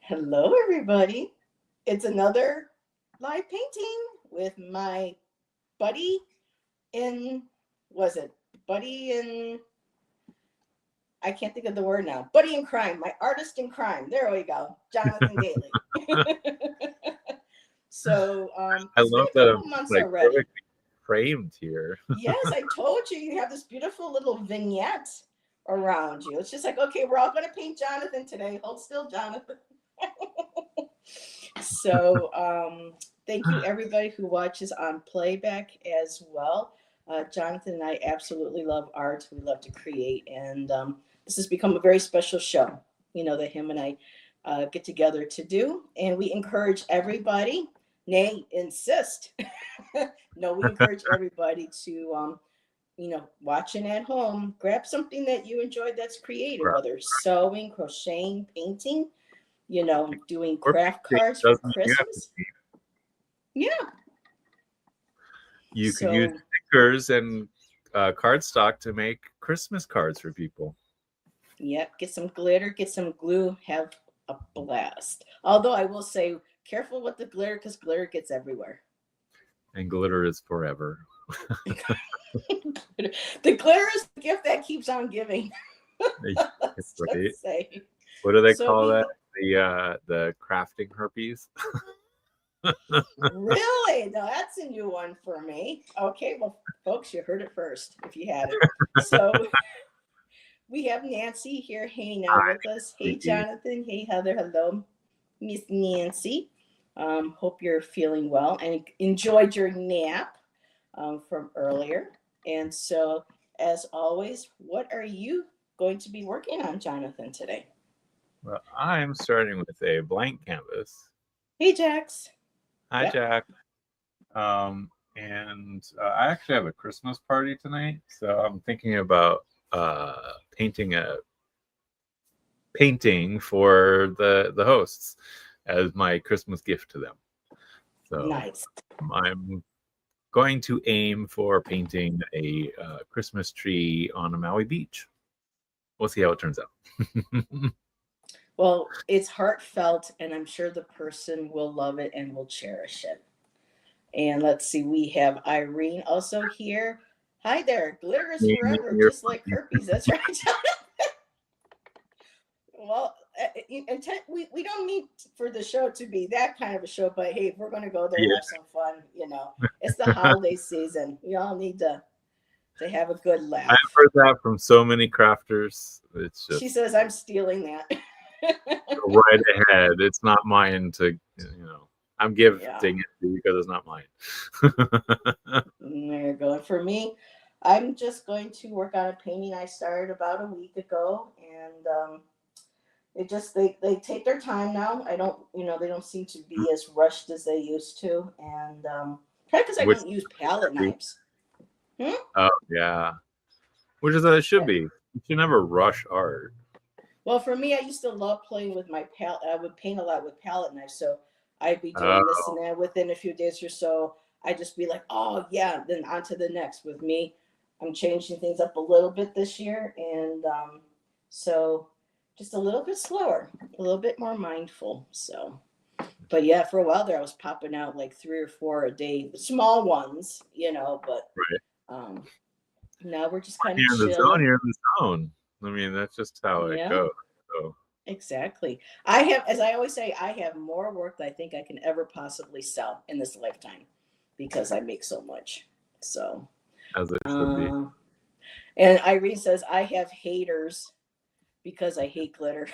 Hello, everybody. It's another live painting with my buddy in, was it buddy in, I can't think of the word now. Buddy in crime, my artist in crime. There we go, Jonathan Dailey. I It's been love a that I'm couple months like already. perfectly framed here. Yes, I told you you have this beautiful little vignette around you. It's just like, okay, we're all going to paint Jonathan today. Hold still, Jonathan. So, thank you everybody who watches on playback as well. Jonathan and I absolutely love art. We love to create, and this has become a very special show. That him and I get together to do, and we encourage everybody. Nay, insist. No, we encourage everybody to watching at home, grab something that you enjoy that's creative, Right. whether sewing, crocheting, painting, doing Or craft painting cards for doesn't mean you have to Christmas. paint. Yeah. You could use So, stickers and cardstock to make Christmas cards for people. yep, get some glitter, get some glue, have a blast. Although I will say, careful with the glitter because glitter gets everywhere. And glitter is forever. The glitter is the gift that keeps on giving. Let's Right? just say. What do they So call that? we The crafting herpes. really, no, that's a new one for me. Okay, well, folks, you heard it first if you had it. So we have Nancy here hanging out with us. Hey, The Jonathan. Hey, Heather. Hello, Miss Nancy. Hope you're feeling well and enjoyed your nap from earlier. And so, as always, what are you going to be working on, Jonathan, today? Well, I'm starting with a blank canvas. Hey, Jax. Hi, Yep. Jack. And I actually have a Christmas party tonight, so I'm thinking about painting a painting for the hosts as my Christmas gift to them. So Nice. I'm going to aim for painting a Christmas tree on a Maui beach. We'll see how it turns out. Well, it's heartfelt, and I'm sure the person will love it and will cherish it. And let's see, we have Irene also here. Hi there. Glitter is Maybe forever, you're just like herpes. That's right. Well, we don't need for the show to be that kind of a show, but hey, if we're going to go there, yeah. have some fun, it's the holiday season. We all need to have a good I've laugh. heard that from so many crafters. It's She just says, I'm stealing that. go right ahead. It's not mine to, I'm giving Yeah, it to you because it's not mine. there you go. And for me, I'm just going to work on a painting I started about a week ago, and it just they take their time now. I don't they don't seem to be as rushed as they used to, and probably because I Which don't use palette knives. Hmm? oh yeah, which is how it should Yeah. be. You should never rush art. Well, for me, I used to love playing with my palette. I would paint a lot with palette knives, so I'd be doing this and Oh, that. Within a few days or so, I'd just be like, "Oh yeah," then on to the next. With me, I'm changing things up a little bit this year, and so just a little bit slower, a little bit more mindful. So, but yeah, for a while there, I was popping out like 3 or 4 a day, small ones, But right. um, now we're just kind of You're in the zone. chilling. You're in the zone. I mean, that's just how it Yeah. goes. So Exactly. I have, as I always say, I have more work than I think I can ever possibly sell in this lifetime because I make so much. So, as it should be. uh, and Irene says, I have haters because I hate glitter.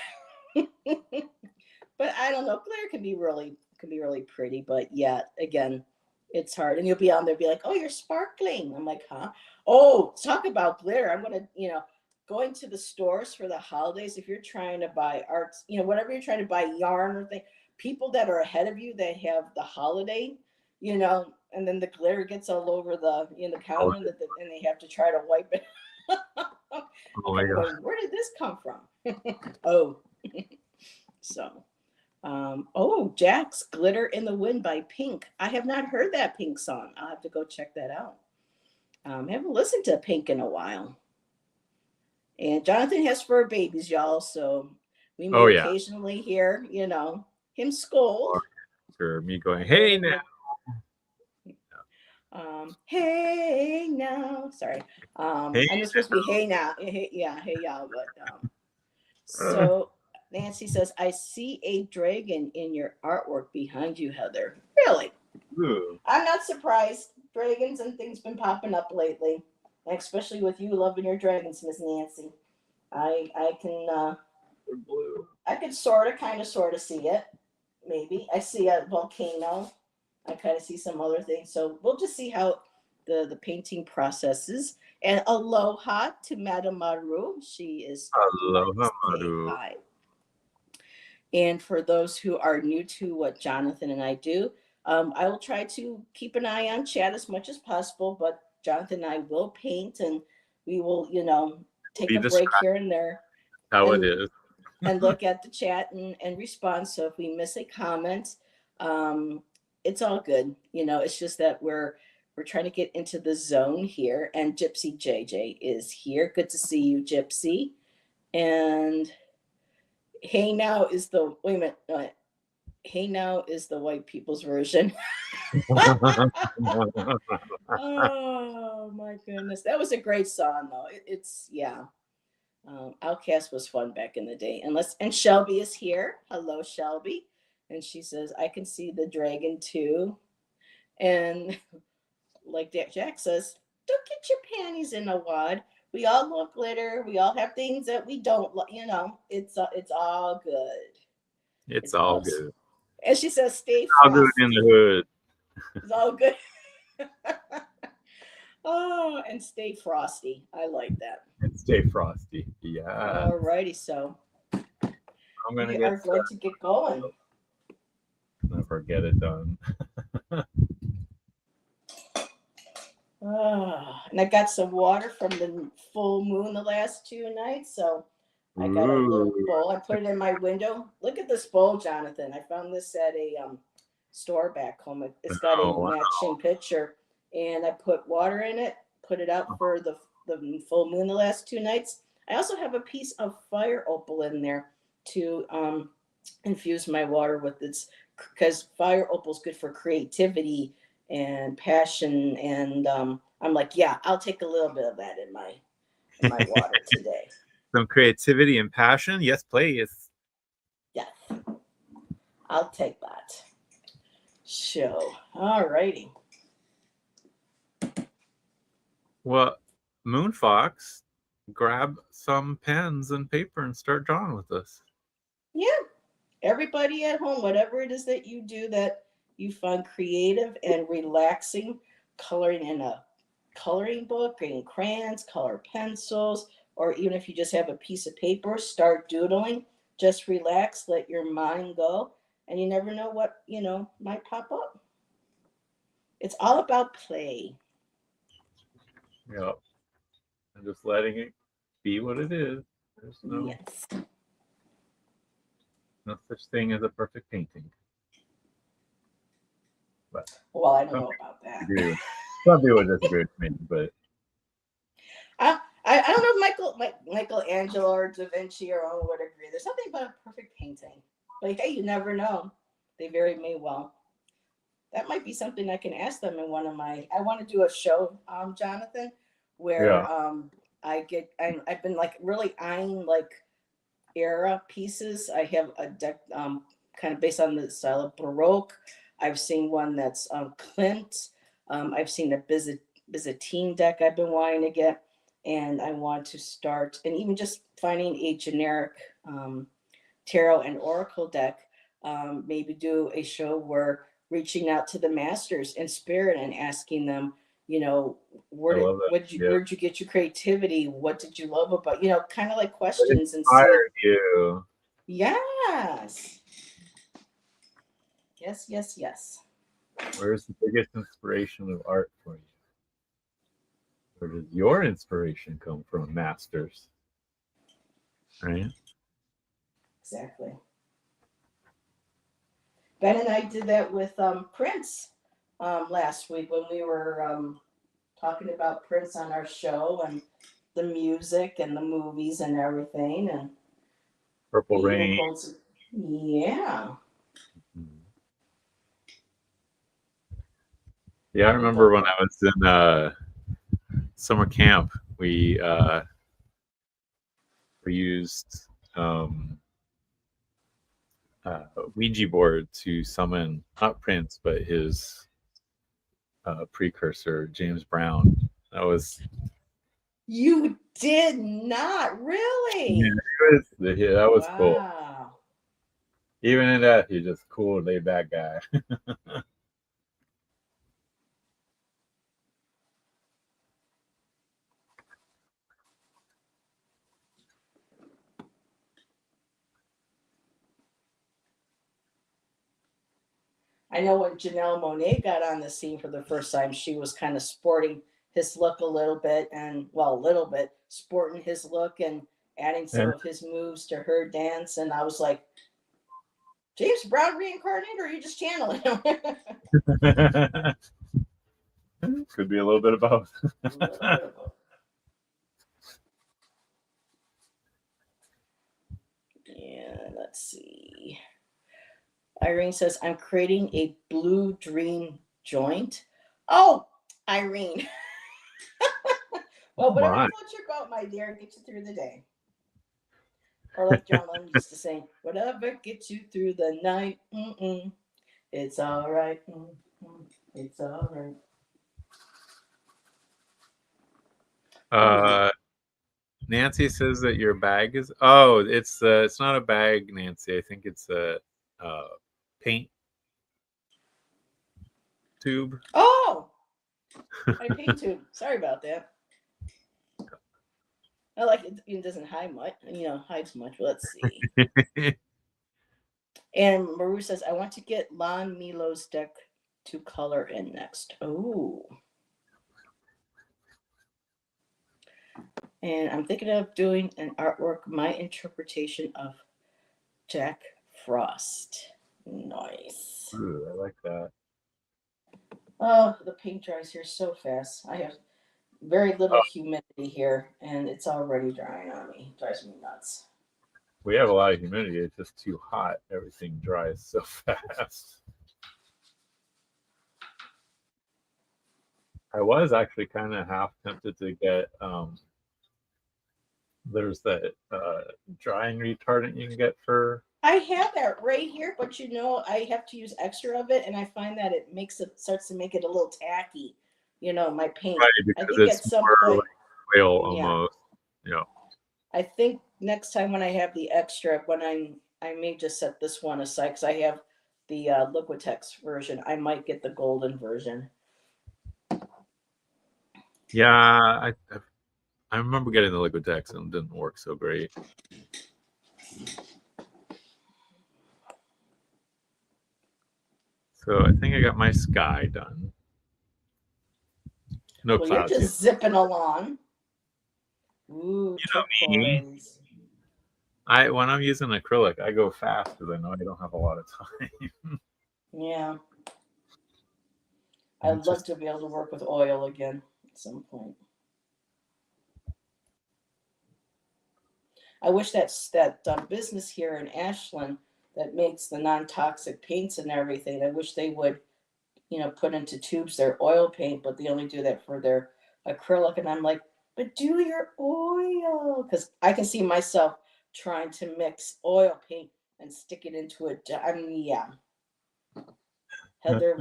But I don't know. Glitter can be really pretty, but yeah, again, it's hard. And you'll be on there, be like, "Oh, you're sparkling." I'm like, "Huh?" Oh, talk about glitter. I'm gonna, going to the stores for the holidays. If you're trying to buy arts, whatever you're trying to buy, yarn or thing, people that are ahead of you, they have the holiday, and then the glitter gets all over the Oh, counter, and they have to try to wipe it. oh my I'm god. going, where did this come from? Oh, so. Oh, Jack's Glitter in the Wind by Pink. I have not heard that Pink song. I'll have to go check that out. I haven't listened to Pink in a while. And Jonathan has fur babies, y'all. So We Oh may yeah. occasionally hear, him scold. Or me going, hey now. Hey now. Sorry. Hey I'm not supposed to be hey now. Hey, yeah, hey y'all. But so Nancy says, I see a dragon in your artwork behind you, Heather. Really? ooh. I'm not surprised. Dragons and things been popping up lately, especially with you loving your dragons, Miss Nancy. I can Blue. I can kind of see it. Maybe I see a volcano. I kind of see some other things. So we'll just see how the painting processes. And aloha to Madame Maru. She is Aloha say Maru. hi. And for those who are new to what Jonathan and I do, I will try to keep an eye on chat as much as possible. But Jonathan and I will paint, and we will, take a break here and there. How And it is. and look at the chat and respond. So if we miss a comment, it's all good. It's just that we're trying to get into the zone here. And Gypsy JJ is here. Good to see you, Gypsy. And hey now is the wait a minute. Hey now is the white people's version. Oh my goodness, that was a great song though. It's yeah. Outcast was fun back in the day. And Shelby is here. Hello, Shelby. And she says, I can see the dragon too. And like Jack says, don't get your panties in a wad. We all love glitter. We all have things that we don't. It's all good. It's all good. And she says, stay I'll do it frosty. in the hood. It's all good. Oh, and stay frosty. I like that. And stay frosty. Yeah. Alrighty, so I'm gonna we are going to get going. Never get it done. And I got some water from the full moon the last 2 nights, so I got a little bowl. I put it in my window. Look at this bowl, Jonathan. I found this at a store back home. It's got a matching picture, and I put water in it. Put it out for the full moon the last 2 nights. I also have a piece of fire opal in there to infuse my water with. It's because fire opal is good for creativity and passion, and I'm like, yeah, I'll take a little bit of that in my water today. Some creativity and passion, yes, please. Yes, I'll take that. So, alrighty. Well, Moonfox, grab some pens and paper and start drawing with us. Yeah, everybody at home, whatever it is that you do that you find creative and relaxing, coloring in a coloring book, getting crayons, color pencils, or even if you just have a piece of paper, start doodling. Just relax, let your mind go, and you never know what, might pop up. It's all about play. Yep. And just letting it be what it is. There's Yes. no such thing as a perfect painting. But Well, I don't know about that. Some people disagree with me, but I don't know if Michelangelo or Da Vinci or all would agree. There's something about a perfect painting. But hey, you never know. They very may well. That might be something I can ask them in one of my. I want to do a show, Jonathan, where I've been like really eyeing like era pieces. I have a deck kind of based on the style of Baroque. I've seen one that's Klimt. I've seen a Byzantine deck I've been wanting to get, and I want to start, and even just finding a generic tarot and oracle deck, maybe do a show where reaching out to the masters in spirit and asking them, where'd you get your creativity? What did you love about, kind of like questions and inspired you. Yes. Yes. Where's the biggest inspiration of art for you? Where does your inspiration come from, masters? Right? Exactly. Ben and I did that with Prince last week when we were talking about Prince on our show and the music and the movies and everything. And Purple Rain. Yeah. Yeah, I remember when I was in summer camp, we used Ouija board to summon not Prince, but his precursor, James Brown. That was. You did not really. Yeah, that was cool. Wow. Even in that, he's just cool, laid back guy. I know when Janelle Monáe got on the scene for the first time, she was kind of sporting his look a little bit, sporting his look and adding some of his moves to her dance. And I was like, James Brown reincarnated, or are you just channeling him? Could be a little bit of both. Yeah, let's see. Irene says, I'm creating a blue dream joint. Oh, Irene. Well, whatever floats your boat, my dear, gets you through the day. Or like John Lennon used to say, whatever gets you through the night, it's all right. It's all right. Nancy says that your bag is. Oh, it's not a bag, Nancy. I think it's a paint tube. Oh, my paint tube. Sorry about that. I like it. It doesn't hide much. Hides much. Let's see. And Maru says, I want to get Lon Milo's deck to color in next. Oh. And I'm thinking of doing an artwork, my interpretation of Jack Frost. Nice. Ooh, I like that. Oh, the paint dries here so fast. I have very little humidity here, and it's already drying on me. It drives me nuts. We have a lot of humidity. It's just too hot. Everything dries so fast. I was actually kind of half tempted to get there's that drying retardant you can get for. I have that right here, but I have to use extra of it, and I find that it starts to make it a little tacky. My paint. Right, because I think it's at some point, like oil almost. Yeah. I think next time when I have the extra, I may just set this one aside because I have the Liquitex version. I might get the golden version. Yeah, I remember getting the Liquitex and it didn't work so great. So I think I got my sky done. No clouds. You're just zipping along. Ooh, turquoise. When I'm using acrylic, I go fast because I know I don't have a lot of time. Yeah. I'd love to be able to work with oil again at some point. I wish that business here in Ashland that makes the non-toxic paints and everything, I wish they would, put into tubes their oil paint, but they only do that for their acrylic. And I'm like, but do your oil. Because I can see myself trying to mix oil paint and stick it into it. I mean, yeah. Heather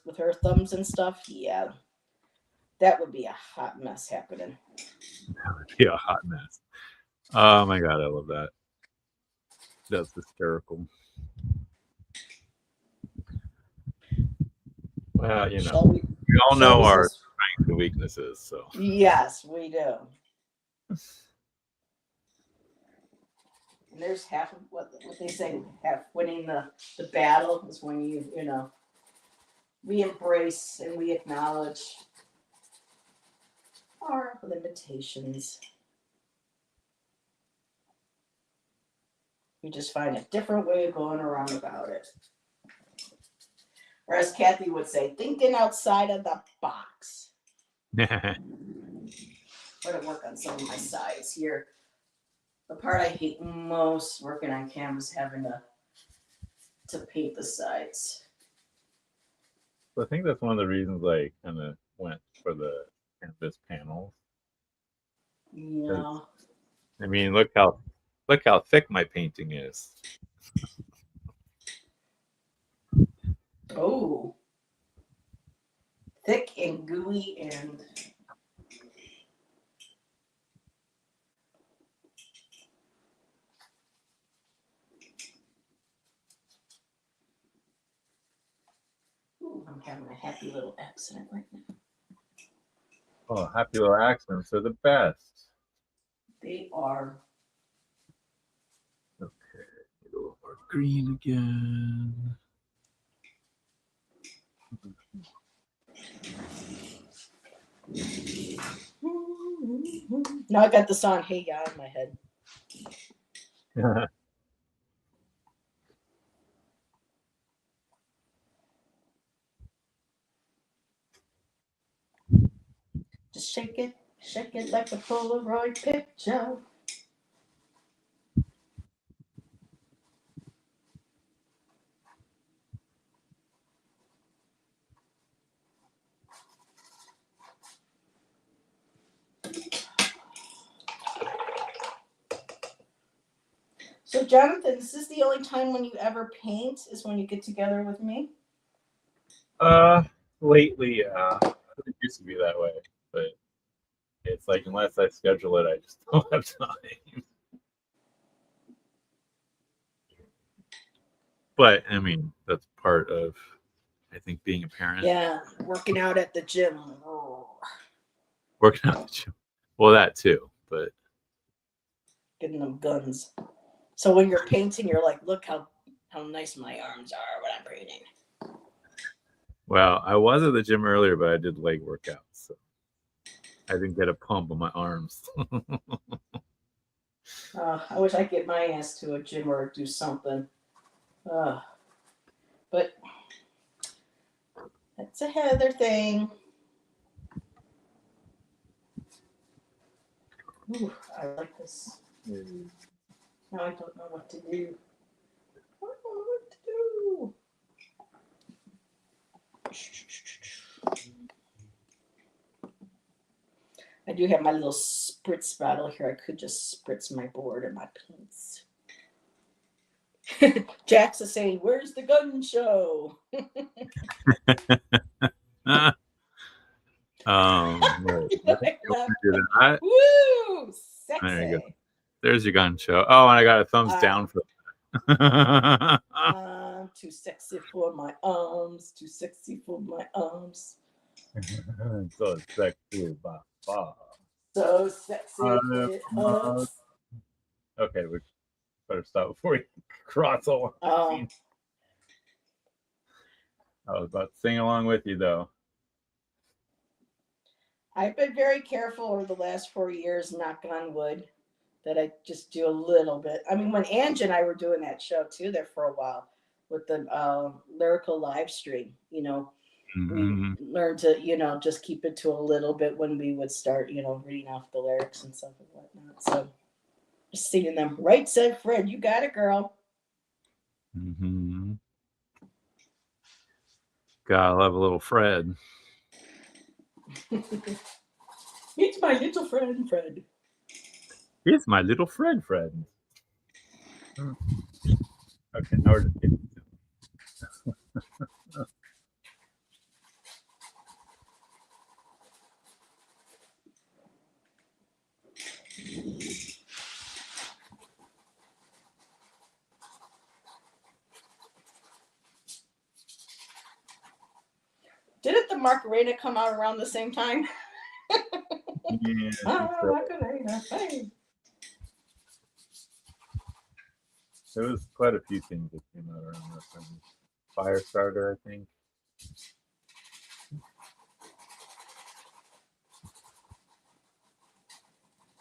with her thumbs and stuff, yeah. That would be a hot mess happening. That would be a hot mess. Oh my God, I love that. That's hysterical. Well, we all know our strengths and weaknesses, so. Yes, we do. And there's half of what they say, half winning the battle is when we embrace and we acknowledge our limitations. We just find a different way of going around about it. Or as Kathy would say, thinking outside of the box. I'm going to work on some of my sides here. The part I hate most working on canvas, having to paint the sides. So I think that's one of the reasons I kind of went for the canvas panels. Yeah. I mean, look how thick my painting is. Oh, thick and gooey and. Ooh, I'm having a happy little accident right now. Oh, happy little accidents are the best. They are. Okay, get a little more green again. Now I got the song "Hey Ya" in my head. Just shake it like a Polaroid picture. So, Jonathan, is this the only time when you ever paint? Is when you get together with me? Lately, it used to be that way, but it's like unless I schedule it, I just don't have time. But I mean, that's part of, I think, being a parent. Yeah, working out at the gym. Oh, Working out the gym. Well, that too, but getting them guns. So when you're painting, you're like, look how nice my arms are when I'm painting. well, I was at the gym earlier, but I did leg workouts, so I didn't get a pump on my arms. I wish I could get my ass to a gym or do something. But that's a Heather thing. Ooh, I like this. Now I don't know what to do. I don't know what to do. I do have my little spritz bottle here. I could just spritz my board and my paints. Jax is saying, "Where's the gun show?" No, Woo! Sexy. there you go. There's your gun show. Oh, and I got a thumbs down for that. Too sexy for my arms. Too sexy for my arms. So sexy, bah. So sexy it hurts. Okay, we better stop before we cross over. Oh. I was about to sing along with you, though. I've been very careful over the last 4 years, knock on wood, that I just do a little bit. I mean, when Angie and I were doing that show too there for a while with the lyrical live stream, Mm-hmm. we learned to, just keep it to a little bit when we would start, reading off the lyrics and stuff and whatnot. So just singing them. Right, said Fred. You got it, girl. Mm-hmm. Gotta love a little Fred. It's my little friend, Fred. It's my little Fred. Okay, now we're just getting Didn't the Macarena come out around the same time? yeah, Macarena, hey. there was quite a few things that came out around that time. Firestarter, I think.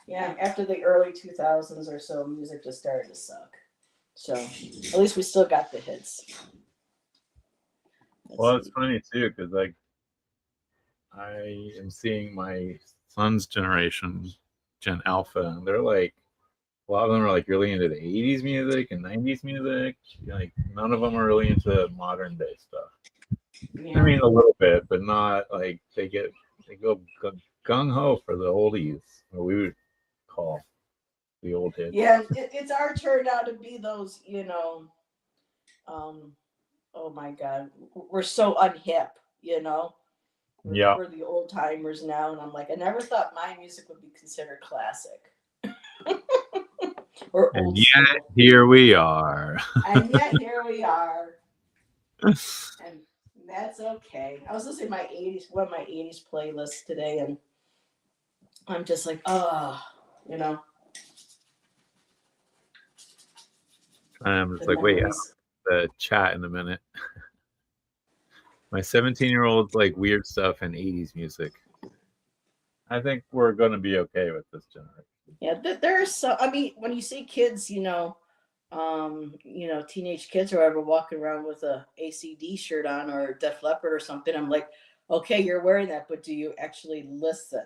Yeah, after the early 2000s or so, music just started to suck. So at least we still got the hits. Well, it's funny too, because like I am seeing my son's generation, Gen Alpha, and they're like a lot of them are like really into the 80s music and 90s music. Like none of them are really into modern day stuff. Yeah. I mean, a little bit, but not like they go gung ho for the oldies, what we would call the old hits. Yeah, it's our turn now to be those, oh my God, we're so unhip, Yeah. We're the old timers now, and I'm like, I never thought my music would be considered classic or And old yet school. here we are. And yet here we are, and that's okay. I was listening to one of my '80s playlists today, and I'm just like, you know, I'm just the like, wait, memories. the chat in a minute. My 17-year-old's like weird stuff and 80s music. I think we're gonna be okay with this generation. Yeah, there's so. I mean, when you see kids, teenage kids or whatever walking around with a ACD shirt on or Def Leppard or something, I'm like, okay, you're wearing that, but do you actually listen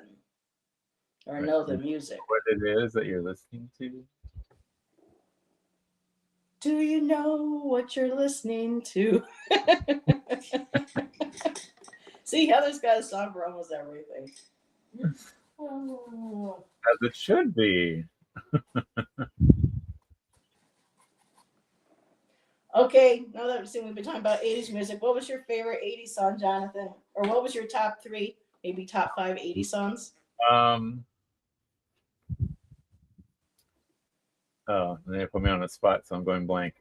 or Right. know the music? What it is that you're listening to? Do you know what you're listening to? See, Heather's got a song for almost everything. Oh. As it should be. Okay, now that we've been talking about 80s music, what was your favorite 80s song, Jonathan? Or what was your top 3, maybe top 5 80s songs? Oh, they put me on the spot, so I'm going blank.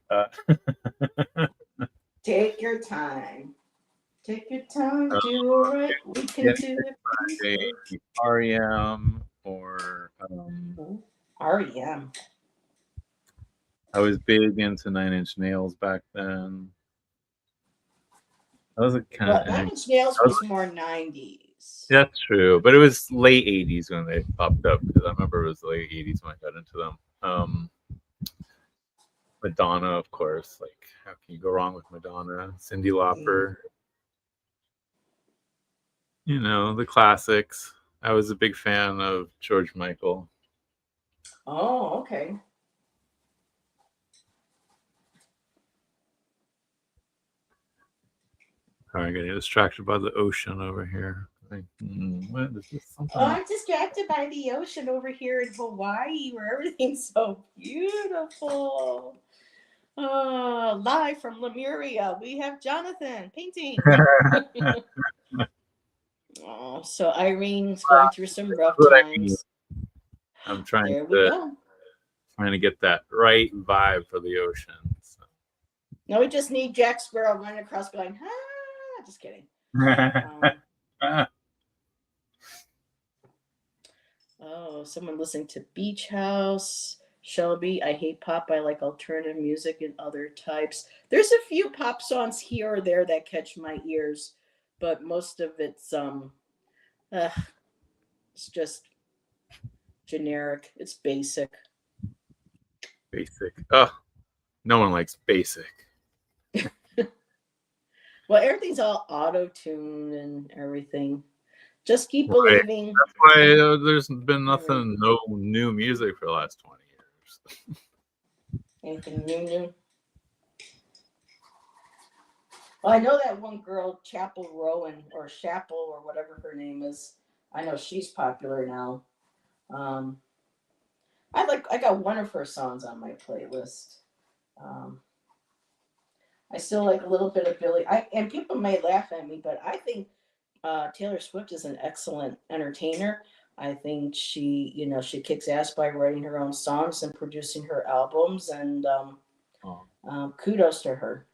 Take your time. Take your time, do it right. We can do it. REM or REM. I was big into 9 Inch Nails back then. That was a kind Well, of 9 Inch Nails was more 90s. That's true, but it was late 80s when they popped up because I remember it was late 80s when I got into them. Madonna, of course. Like, how can you go wrong with Madonna? Cyndi Lauper. The classics. I was a big fan of George Michael. Oh, okay. All right, getting distracted by the ocean over here. Like, what is this? Oh, I'm distracted by the ocean over here in Hawaii where everything's so beautiful. Live from Lemuria, we have Jonathan painting. Oh, so Irene's going through some rough times. I'm trying there we go. Trying to get that right vibe for the ocean. So. No, we just need Jack Sparrow running across going, ah, just kidding. Someone listening to Beach House. Shelby, I hate pop. I like alternative music and other types. There's a few pop songs here or there that catch my ears, but most of it's just generic. It's basic. Basic. Oh, no one likes basic. Well, everything's all auto-tuned and everything. Just keep believing. That's why there's been no new music for the last 20 years. Anything new? Well, I know that one girl, Chapel Rowan, or Chapel, or whatever her name is. I know she's popular now. I got one of her songs on my playlist. I still like a little bit of Billie. And people may laugh at me, but I think Taylor Swift is an excellent entertainer. I think she kicks ass by writing her own songs and producing her albums, and kudos to her.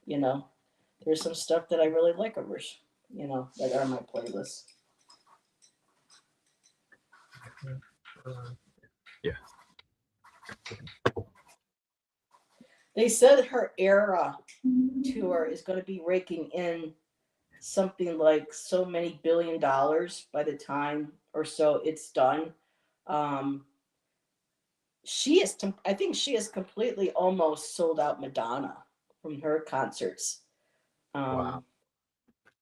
There's some stuff that I really like of hers, that are on my playlist. Yeah. They said her Era tour is going to be raking in something like so many $1 billion by the time or so it's done. I think she has completely almost sold out Madonna from her concerts. Wow.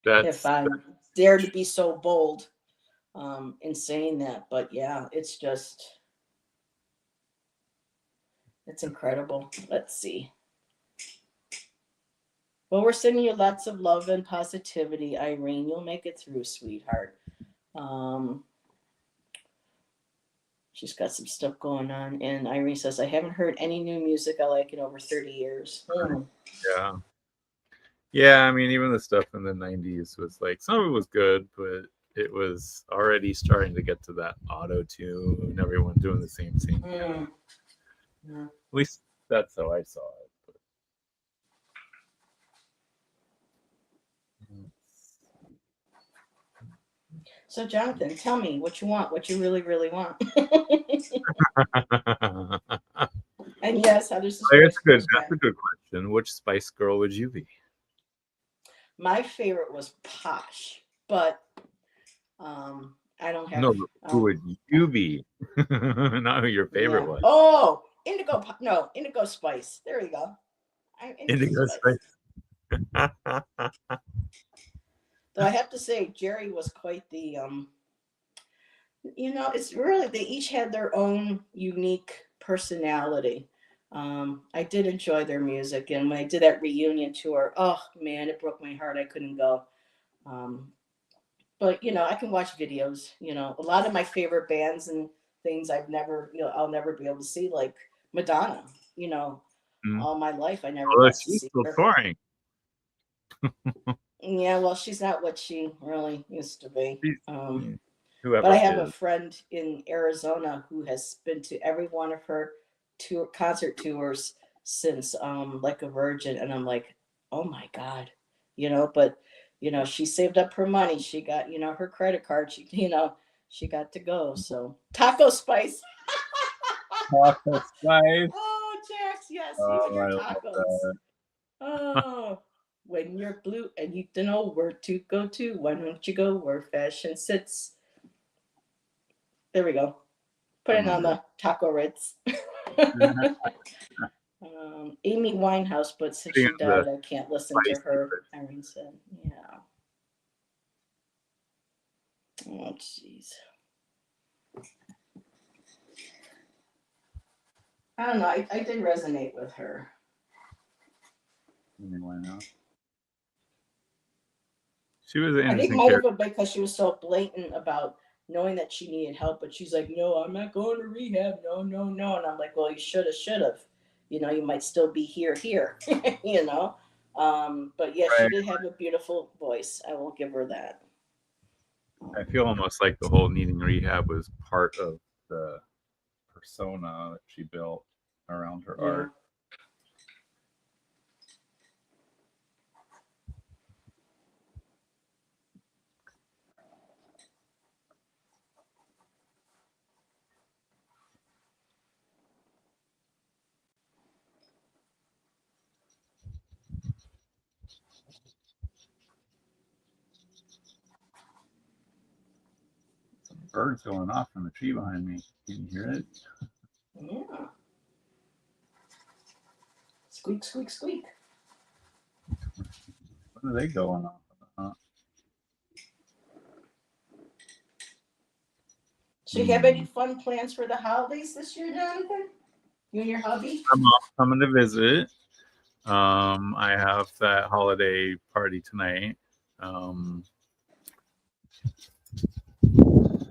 If I dare to be so bold in saying that, but yeah, it's just It's incredible. Let's see. Well, we're sending you lots of love and positivity, Irene. You'll make it through, sweetheart. Um, she's got some stuff going on. And Irene says, I haven't heard any new music I like in over 30 years. Yeah. Yeah, I mean, even the stuff in the 90s was like, some of it was good, but it was already starting to get to that auto tune and everyone doing the same thing. Yeah. At least that's how I saw it. So, Jonathan, tell me what you want, what you really, really want. And yes, how does That's good. That's a good question. Which Spice Girl would you be? My favorite was Posh, but I don't have. No, who would you be? Not who your favorite was. Oh, Indigo Spice. There we go. Indigo Spice. Though I have to say, Jerry was quite the it's really, they each had their own unique personality. I did enjoy their music, and when I did that reunion tour, oh man, it broke my heart. I couldn't go. But I can watch videos. A lot of my favorite bands and things I'll never be able to see, like Madonna. All my life I never got to see her. Touring. Yeah, well, she's not what she really used to be. But I have a friend in Arizona who has been to every one of her concert tours since like a virgin, and I'm like, oh my God, but she saved up her money. She got, her credit card. She got to go. So Taco Spice. Taco Spice. Oh, Jax, yes, you and your tacos. Oh, when you're blue and you don't know where to go to, why don't you go where fashion sits? There we go. Put it on the taco Ritz. Amy Winehouse, but since she died, I can't listen to her. Irene said, yeah. Oh, jeez. I don't know. I did resonate with her. Amy Winehouse. She was an interesting. I think more of it because she was so blatant about knowing that she needed help, but she's like, no, I'm not going to rehab. No. And I'm like, well, you should have. You might still be here. But yeah, she did have a beautiful voice. I will give her that. I feel almost like the whole needing rehab was part of the persona that she built around her art. Birds going off from the tree behind me. Can you hear it? Yeah. Squeak, squeak, squeak. When are they going off? So you have any fun plans for the holidays this year, Jonathan? You and your hubby? I'm coming to visit. I have that holiday party tonight.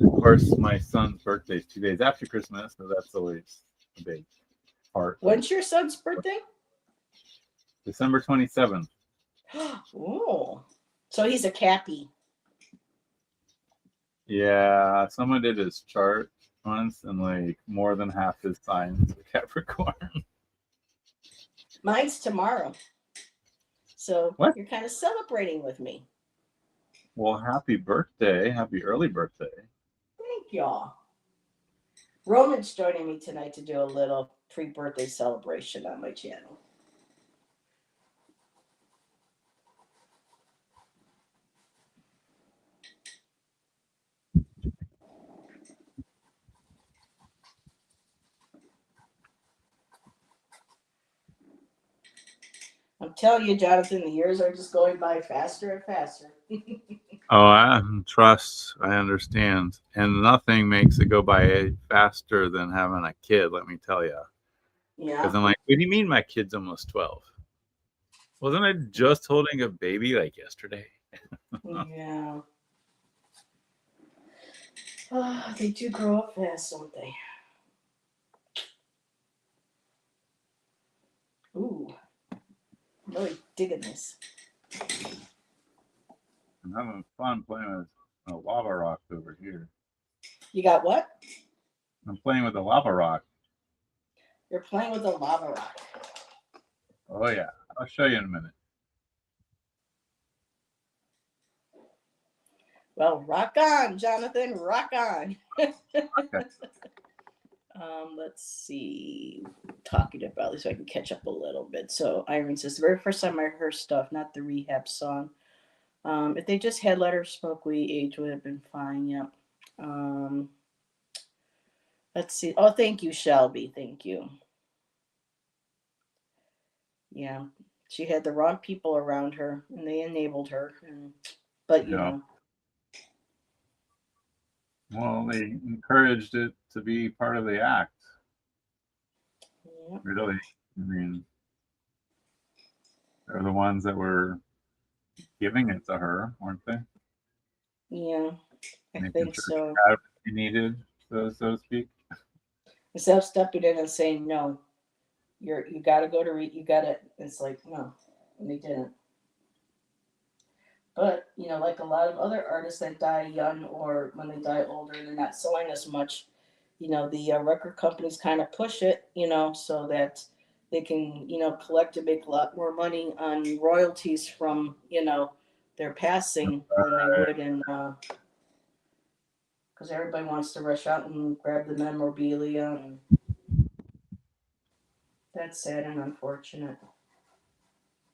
Of course, my son's birthday is 2 days after Christmas, so that's always a big part. When's your son's birthday? December 27th. Oh, so he's a Cappy. Yeah, someone did his chart once, and like more than half his signs are Capricorn. Mine's tomorrow. So what? You're kind of celebrating with me. Well, happy birthday. Happy early birthday. Thank y'all. Roman's joining me tonight to do a little pre-birthday celebration on my channel. I'm telling you, Jonathan, the years are just going by faster and faster. Oh, I trust. I understand. And nothing makes it go by faster than having a kid, let me tell you. Yeah. Because I'm like, what do you mean my kid's almost 12? Wasn't I just holding a baby like yesterday? Yeah. Oh, they do grow up fast, don't they? Ooh, I'm really digging this. I'm having fun playing with a lava rock over here. You got what? I'm playing with a lava rock. You're playing with a lava rock. Oh yeah, I'll show you in a minute. Well, rock on, Jonathan. Rock on. Okay. Let's see. Talking about this so I can catch up a little bit. So Irene says the very first time I heard stuff, not the rehab song. If they just had Let Her Smoke Weed, age would have been fine. Yep. Let's see. Oh, thank you, Shelby. Thank you. Yeah, she had the wrong people around her, and they enabled her. But you Yeah. know, Well, they encouraged it to be part of the act. yeah, Really, I mean, they're the ones that were giving it to her, weren't they? yeah, I Making think sure she so. got what she needed, so to speak. Instead of stepping in and saying no, you got to go to you got to. It's like no, and they didn't. But you know, like a lot of other artists that die young or when they die older, they're not selling as much. You know, the record companies kind of push it, you know, so that they can, you know, collect and make a lot more money on royalties from, you know, their passing than they would in, because everybody wants to rush out and grab the memorabilia, and that's sad and unfortunate.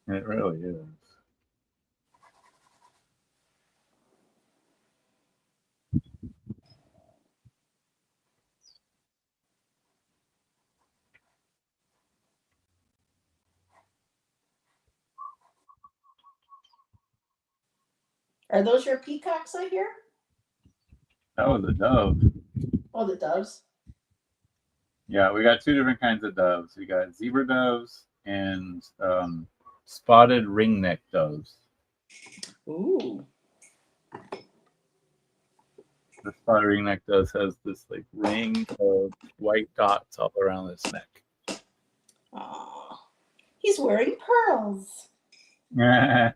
It really is. Are those your peacocks I hear? That was a dove. Oh, the doves. Yeah, we got two different kinds of doves. We got zebra doves and spotted ringneck doves. Ooh. The spotted ringneck dove has this like ring of white dots all around its neck. Aw. He's wearing pearls. What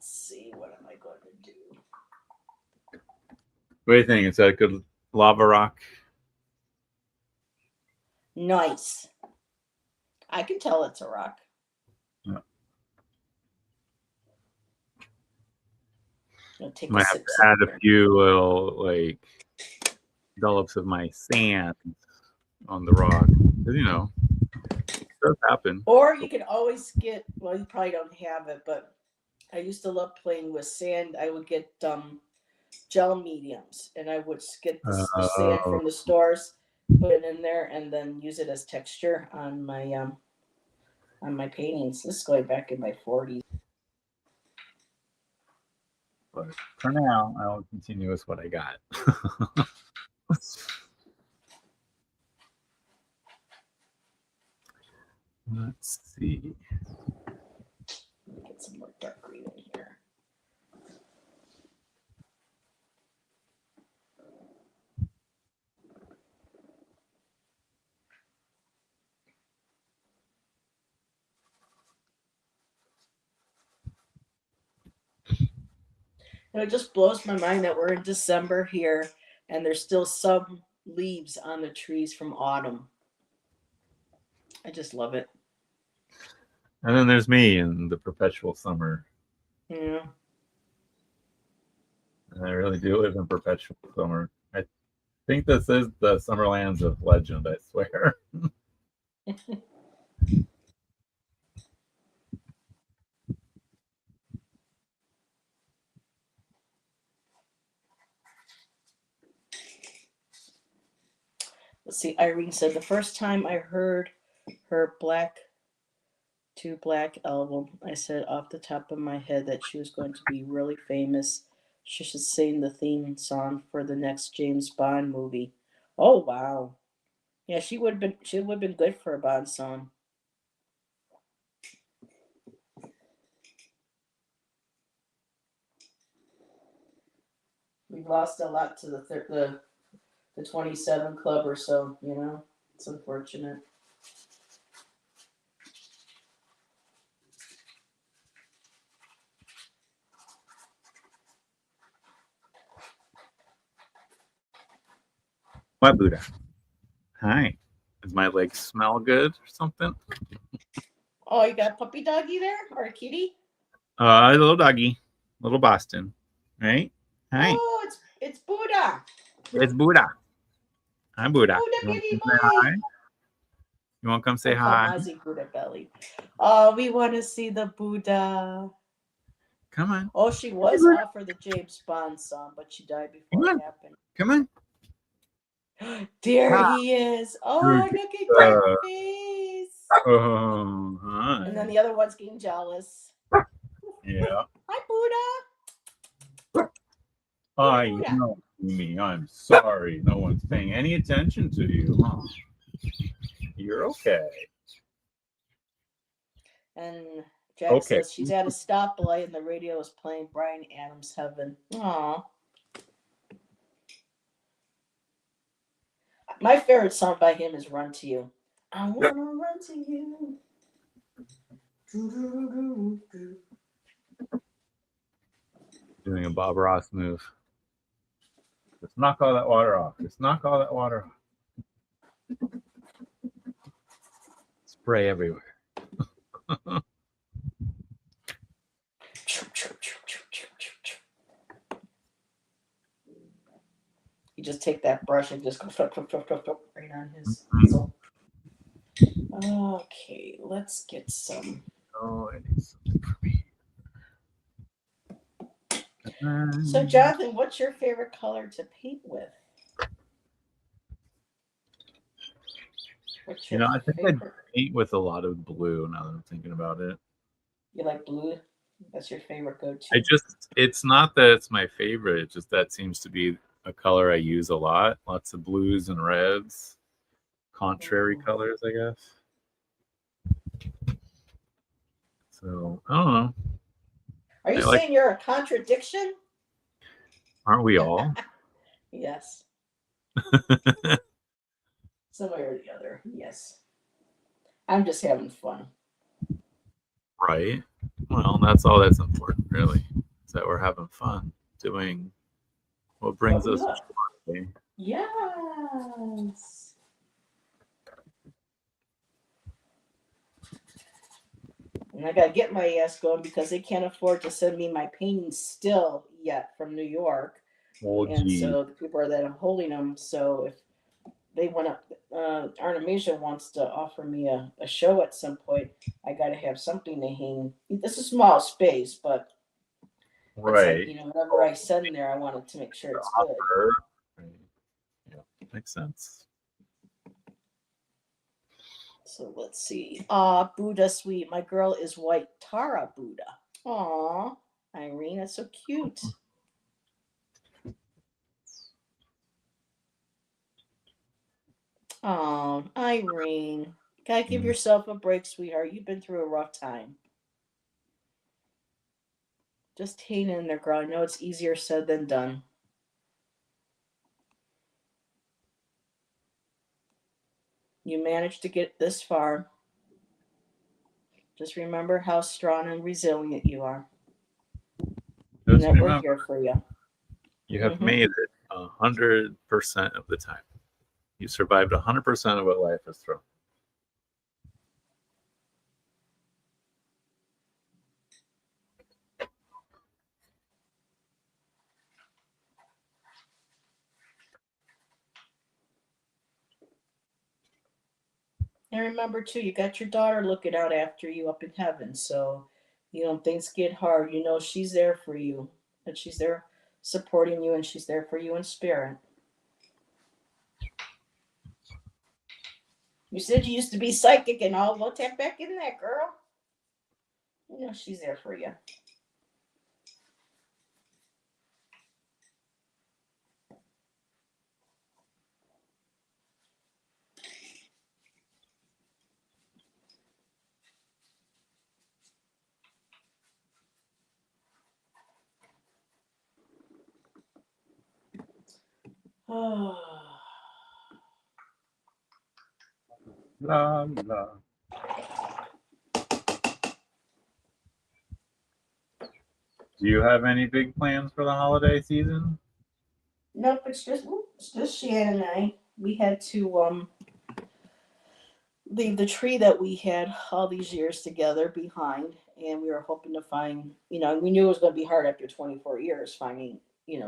Let's see, what am I going to do? do you think? Is that a good lava rock? Nice. I can tell it's a rock. Yeah. I'll take Might a have sip to add a here. few little like dollops of my sand on the rock. 'Cause, you know, it does happen. Or you can always get, well, you probably don't have it, but I used to love playing with sand. I would get gel mediums, and I would get the sand Oh, from the stores, put it in there, and then use it as texture on my paintings. This is going back in my 40s. but for now, I will continue with what I got. Let's see. Get some more dark green in here. And it just blows my mind that we're in December here and there's still some leaves on the trees from autumn. I just love it. And then there's me in the perpetual summer. Yeah. And I really do live in perpetual summer. I think this is the Summerlands of legend, I swear. Let's see. Irene said the first time I heard her Black to Black album, I said off the top of my head that she was going to be really famous. She should sing the theme song for the next James Bond movie. Oh, wow. Yeah, she would have been good for a bond song. We've lost a lot to the 27 club or so, you know. It's unfortunate. What Buddha? Hi. Does my leg smell good or something? Oh, you got a puppy doggy there or a kitty? Little doggy, little Boston, right? Hi. Oh, it's Buddha. It's Buddha. Hi, Buddha. Buddha You want to baby come say boy. hi? You want to come say I call hi? Mozzie Buddha Belly. Oh, we want to see the Buddha. Come on. Oh, she was offered the James Bond song, but she died Come before it on. happened. Come on. There Hi. he is. Oh, Good. look at that face. Oh, And then hi. the other one's getting jealous. Yeah. Hi, Buddha. Hi, Hey, you Buddha. know me. I'm sorry. No one's paying any attention to you. Huh? You're okay. And Jack Okay. says she's at a stoplight and the radio is playing Brian Adams' Heaven. Aw. My favorite song by him is Run to You. I wanna run to you. Doing a Bob Ross move. Just knock all that water off. Just knock all that water off. Spray everywhere. You just take that brush and just go flip, flip, flip, flip, flip right on his easel. Okay, let's get some. Oh, I need something for me. So, Jonathan, what's your favorite color to paint with? What's You your know, I think I favorite? paint with a lot of blue now that I'm thinking about it. You like blue? That's your favorite I go-to. just, it's not that it's my favorite. It's just that seems to be a color I use a lot. Lots of blues and reds, contrary colors, I guess. So, I don't know. Are you I like, saying you're a contradiction? aren't we all? Yes. Some way or the other. Yes. I'm just having fun. Right. Well, that's all that's important, really, is that we're having fun doing what brings What we us love. joy. Yes. And I gotta get my ass going because they can't afford to send me my paintings still yet from New York. Oh, And gee. so the people are that I'm holding them. So if they want to, Artemisia wants to offer me a show at some point. I got to have something to hang. This is a small space, but it's like, Right. whatever I send there, I wanted to make sure it's good. Right. Yeah, makes sense. So let's see. Buddha sweet. My girl is white. Tara Buddha. Aw, Irene, that's so cute. Oh, Irene. Gotta give yourself a break, sweetheart. You've been through a rough time. Just hang in there, girl. I know it's easier said than done. You managed to get this far. Just remember how strong and resilient you are. And Just that we're remember, here for you. you have made it 100% of the time. You survived 100% of what life has thrown. And remember, too, you got your daughter looking out after you up in heaven. So, things get hard. She's there for you. And she's there supporting you and she's there for you in spirit. You said you used to be psychic and all. Well, tap back in that, girl. She's there for you. La la. Do you have any big plans for the holiday season? Nope, it's just Shannon and I. We had to leave the tree that we had all these years together behind, and we were hoping to find, we knew it was going to be hard after 24 years finding,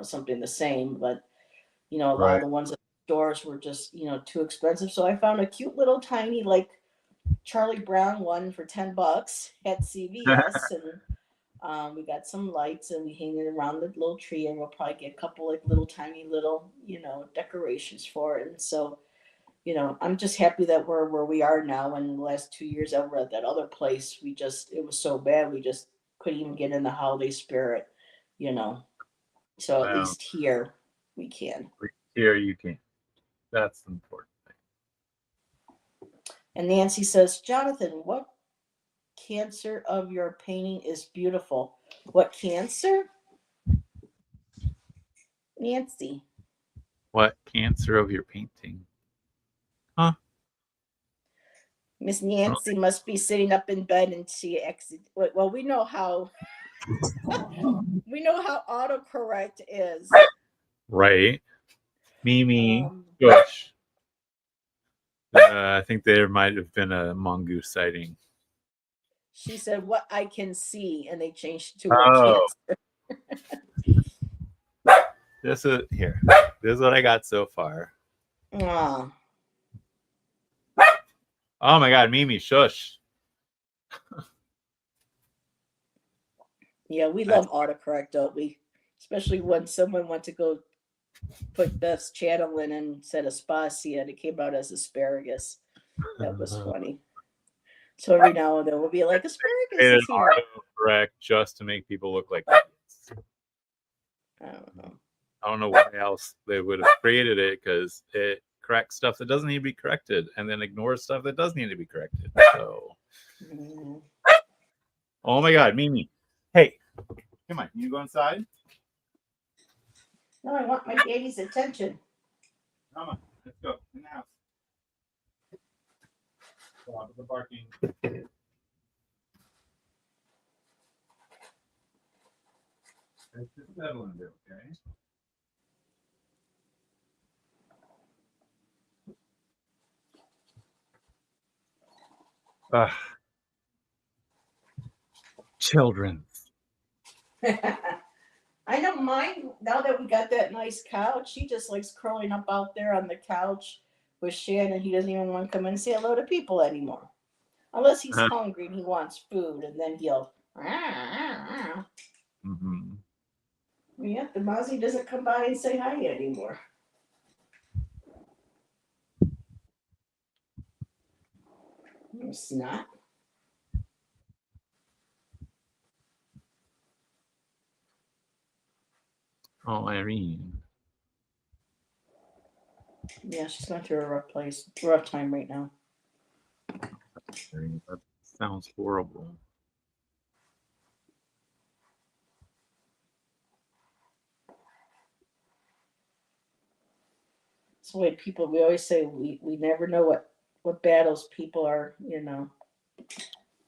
something the same, but a lot of Right. the ones at the stores were just, too expensive. So I found a cute little tiny, like Charlie Brown one for $10 at CVS, and we got some lights and we hang it around the little tree, and we'll probably get a couple like little tiny little, decorations for it. And so, I'm just happy that we're where we are now. And the last 2 years over at that other place, it was so bad. We just couldn't even get in the holiday spirit, you know. So at Well, least here we can. here you can. That's important. And Nancy says, Jonathan, what cancer of your painting is beautiful? What cancer? Nancy. What cancer of your painting? Huh? Miss Nancy must be sitting up in bed and she exit. Well, we know how autocorrect is. Right. Mimi. Um, Gosh. I think there might have been a mongoose sighting. she said, "What I can see," and they changed it to what Oh, cancer. this is here. This is what I got so far. Aw. Oh my God, Mimi, shush. Yeah, we love autocorrect, don't we? Especially when someone went to go put Beth's channel in and said aspasia, and it came out as asparagus. That was funny. So every now and then we'll be like, asparagus is here. Correct, just to make people look like idiots. I don't know. I don't know why else they would have created it, because it corrects stuff that doesn't need to be corrected and then ignores stuff that does need to be corrected. So, Oh my God, Mimi. Hey, come on, you go inside? No, I want my daddy's attention. Come on, let's go in the house. Stop the barking. Let's just settle in there, okay? Children. I know mine, now that we got that nice couch, he just likes curling up out there on the couch with Shannon. He doesn't even want to come in and say hello to people anymore. Unless he's hungry and he wants food, and then he'll. Mm-hmm. Yeah, the Mozzie doesn't come by and say hi anymore. It's not. Oh, Irene. Yeah, she's going through a rough time right now. Irene, that sounds horrible. It's the way we always say we never know what battles people are,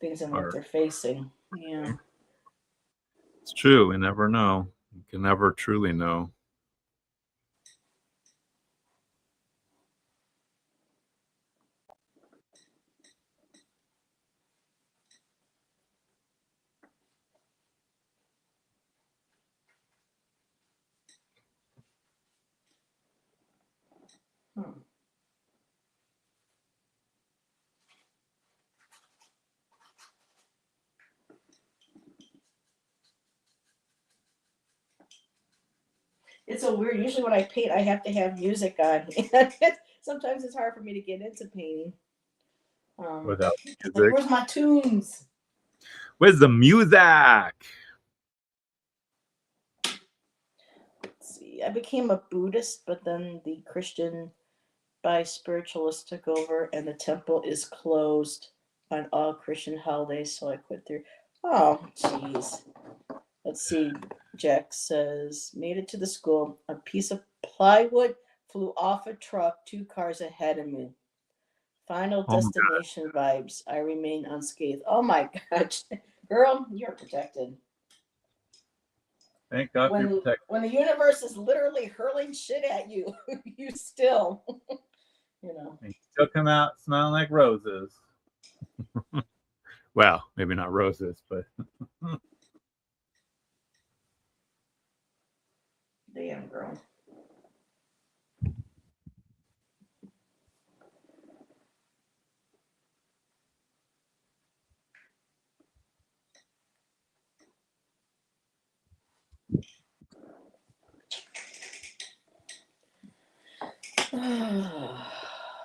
things and what they're facing. Yeah. It's true. We never know. You can never truly know. It's so weird. Usually when I paint, I have to have music on. Sometimes it's hard for me to get into painting. Without Like, music. where's my tunes? Where's the music? Let's see. I became a Buddhist, but then the Christian by spiritualists took over, and the temple is closed on all Christian holidays, so I quit there. Oh, jeez. Let's see. Jack says, made it to the school. A piece of plywood Flew off a truck 2 cars ahead of me. Final Oh my God. destination vibes. I remain unscathed. Oh my gosh. Girl, you're protected. Thank God for your When protection. when the universe is literally hurling shit at you, you still, you know. And you still come out smelling like roses. Well, maybe not roses, but Damn girl.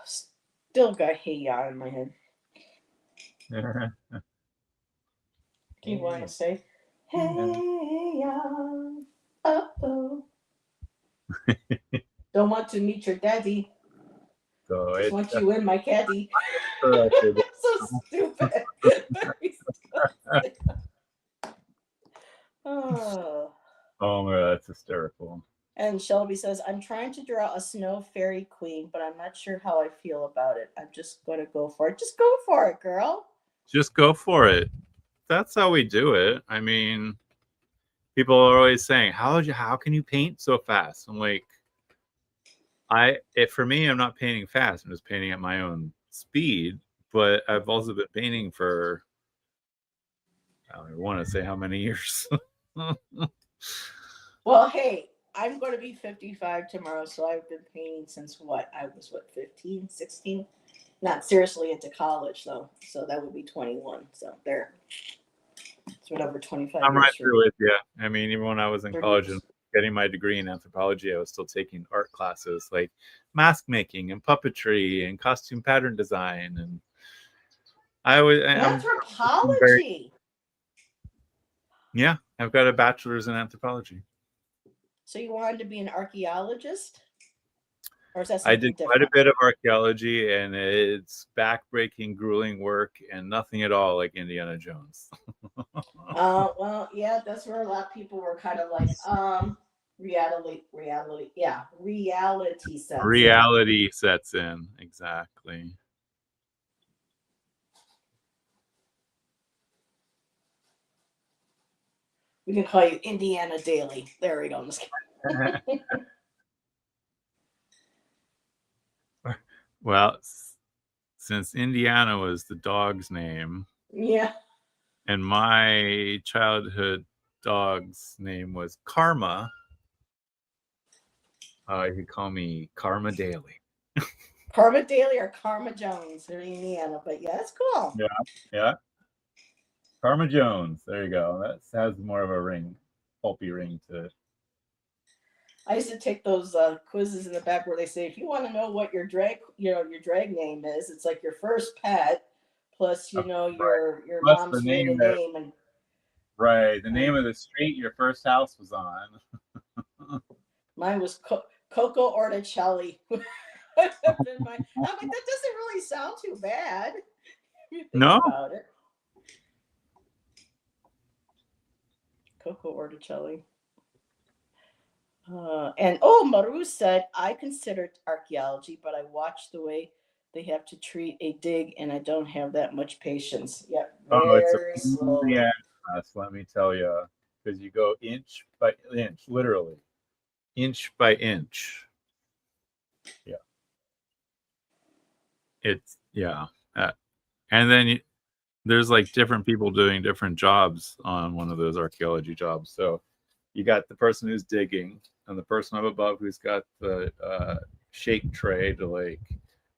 Still got hey ya in my head. Do you want to say hey ya? Oh. Don't want to meet your daddy. so Just it's want you in my caddy. corrected. So stupid. Very stupid. Oh. Oh my God, that's hysterical. And Shelby says, I'm trying to draw a snow fairy queen, but I'm not sure how I feel about it. I'm just going to go for it. Just go for it, girl. Just go for it. That's how we do it. I mean, people are always saying, how can you paint so fast? I'm like, for me, I'm not painting fast. I'm just painting at my own speed. But I've also been painting for, I don't even want to say how many years. Well, hey, I'm going to be 55 tomorrow, so I've been painting since what? I was, 15, 16? Not seriously into college, though. So that would be 21. So there. It's been over 25 I'm right years for through with you. I mean, even when I was in 30 college and years. getting my degree in anthropology, I was still taking art classes like mask making and puppetry and costume pattern design. And I'm very, Anthropology. yeah, I've got a bachelor's in anthropology. So you wanted to be an archaeologist? Or is that I something did quite a different? bit of archaeology, and it's backbreaking, grueling work, and nothing at all like Indiana Jones. Well, yeah, that's where a lot of people were kind of like, reality sets in. Reality sets in, exactly. We can call you Indiana Dailey. There we go. I'm just kidding. Well, since Indiana was the dog's name, Yeah. and my childhood dog's name was Karma, you could call me Karma Dailey. Karma Daly or Karma Jones in Indiana. But yeah, that's cool. Yeah, yeah. Karma Jones. There you go. That has more of a ring, pulpy ring to it. I used to take those quizzes in the back where they say, if you want to know what your drag name is, it's like your first pet plus, Right. your Plus the mom's name maiden that, name. And right, the name of the street your first house was on. mine was Coco Orticelli. Would have been my. I'm like, that doesn't really sound too bad if you think No? about it. Coco Orticelli. And Maru said, I considered archaeology, but I watched the way they have to treat a dig, and I don't have that much patience. Yep, Oh, it's a very pain in the slowly. ass, let me tell you. Because you go inch by inch, literally. Inch by inch. Yeah. Yeah. Uh, and then there's like different people doing different jobs on one of those archaeology jobs. So you got the person who's digging and the person up above who's got the shake tray to like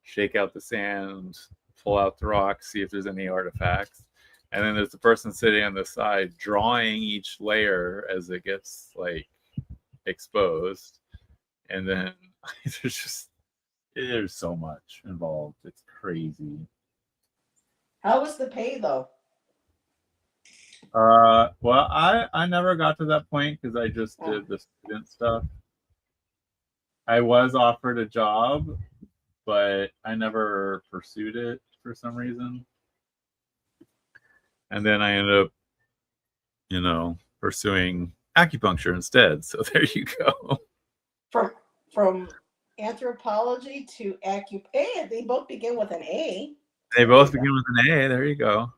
shake out the sand, pull out the rocks, see if there's any artifacts. And then there's the person sitting on the side drawing each layer as it gets like exposed. And then there's so much involved. It's crazy. How was the pay though? Well, I never got to that point because I just Oh, did the student stuff. I was offered a job, but I never pursued it for some reason. And then I ended up, pursuing acupuncture instead. So there you go. from Anthropology to acupuncture. They both begin with an A. They both begin with an A. There you go.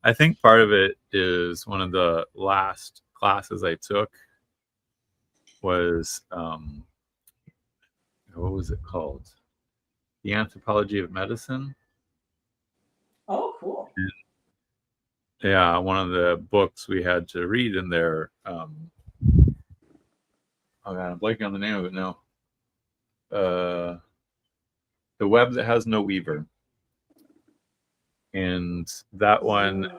I think part of it is one of the last classes I took was what was it called? The Anthropology of Medicine. Oh, cool. Yeah, one of the books we had to read in there. Oh God, I'm blanking on the name of it now. The Web That Has No Weaver, and that one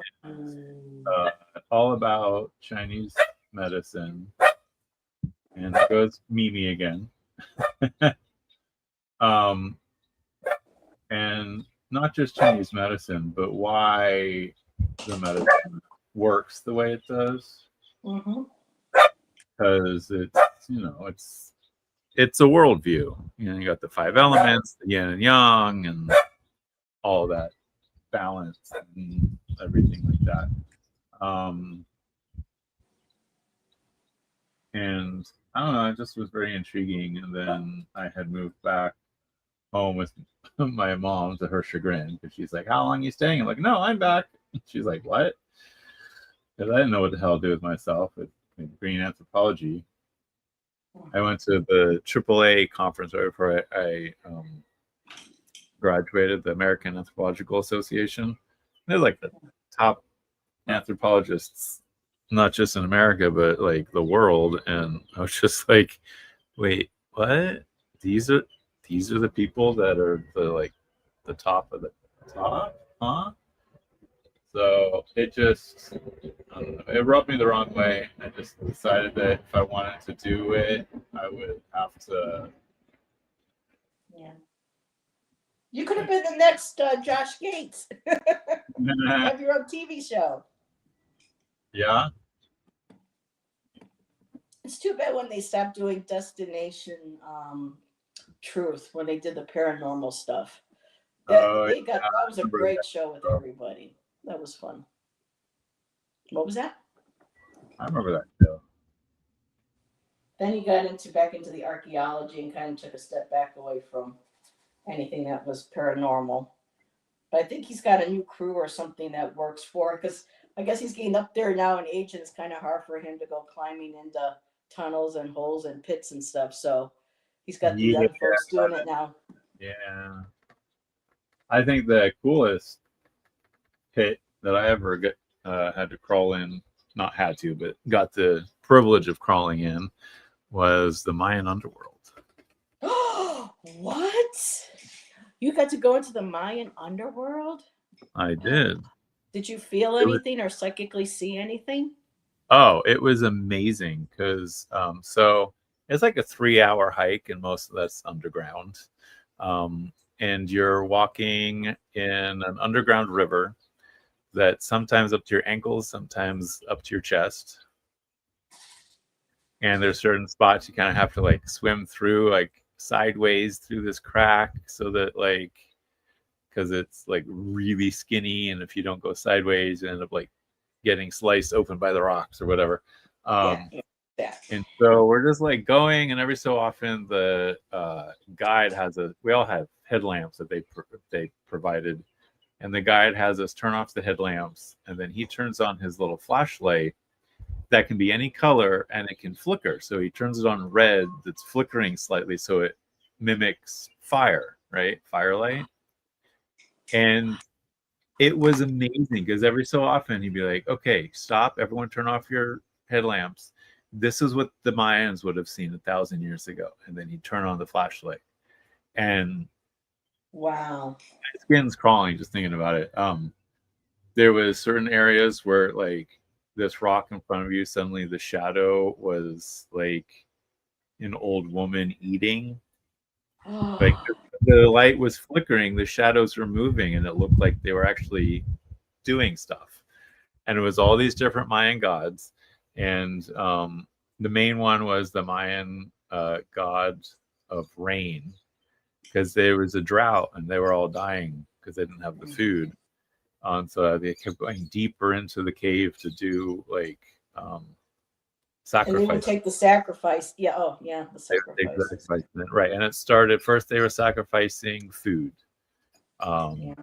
all about Chinese medicine, and it goes Mimi again. And not just Chinese medicine, but why the medicine works the way it does. Because it's a worldview. You got the 5 elements, the yin and yang, and all that balance and everything like that. And I don't know, it just was very intriguing. And then I had moved back home with my mom, to her chagrin, because she's like, "How long are you staying?" I'm like, "No, I'm back." She's like, "What?" Because I didn't know what the hell to do with myself with green anthropology. I went to the AAA conference right before I graduated, the American Anthropological Association. They're like the top anthropologists, not just in America, but like the world. And I was just like, "Wait, what? These are the people that are the top of the top, huh?" So it just, I don't know, it rubbed me the wrong way. I just decided that if I wanted to do it, I would have to. Yeah. You could have been the next Josh Gates. Have your own TV show. Yeah. It's too bad when they stopped doing Destination Truth, when they did the paranormal stuff. That was a great show with everybody. That was fun. What was that? I remember that show. Then he got back into the archaeology and kind of took a step back away from anything that was paranormal. But I think he's got a new crew or something that works for it, because I guess he's getting up there now in age, and it's kind of hard for him to go climbing into tunnels and holes and pits and stuff. So he's got the young folks doing it now. Yeah. I think the coolest pit that I ever had to crawl in, not had to, but got the privilege of crawling in, was the Mayan underworld. What? You got to go into the Mayan underworld? I did. Did you feel anything or psychically see anything? Oh, it was amazing, because so it's like a 3-hour hike, and most of that's underground. And you're walking in an underground river that's sometimes up to your ankles, sometimes up to your chest. And there's certain spots you kind of have to like swim through, like sideways through this crack, so that like, because it's like really skinny, and if you don't go sideways, you end up like getting sliced open by the rocks or whatever. And so we're just like going, and every so often the guide we all have headlamps that they provided, and the guide has us turn off the headlamps, and then he turns on his little flashlight that can be any color, and it can flicker. So he turns it on red, that's flickering slightly, so it mimics fire, right? Firelight. And it was amazing, because every so often he'd be like, "Okay, stop, everyone turn off your headlamps. This is what the Mayans would have seen 1,000 years ago." And then he'd turn on the flashlight. And wow, my skin's crawling just thinking about it. There was certain areas where like this rock in front of you, suddenly the shadow was like an old woman eating. Like the light was flickering, the shadows were moving, and it looked like they were actually doing stuff. And it was all these different Mayan gods. And the main one was the Mayan god of rain, because there was a drought and they were all dying because they didn't have the food. And so they kept going deeper into the cave to do like And they would sacrifice. take the sacrifice. Yeah. Oh, yeah. The They would take the sacrifices. sacrifice, right? And it started first. They were sacrificing food. Yeah.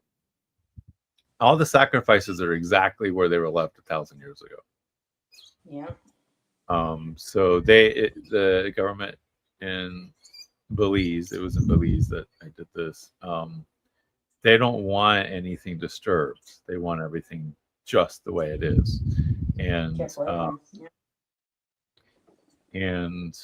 All the sacrifices are exactly where they were left 1,000 years ago. Yeah. So the government in Belize, it was in Belize that I did this. They don't want anything disturbed. They want everything just the way it is, and Kept waiting. Yeah. and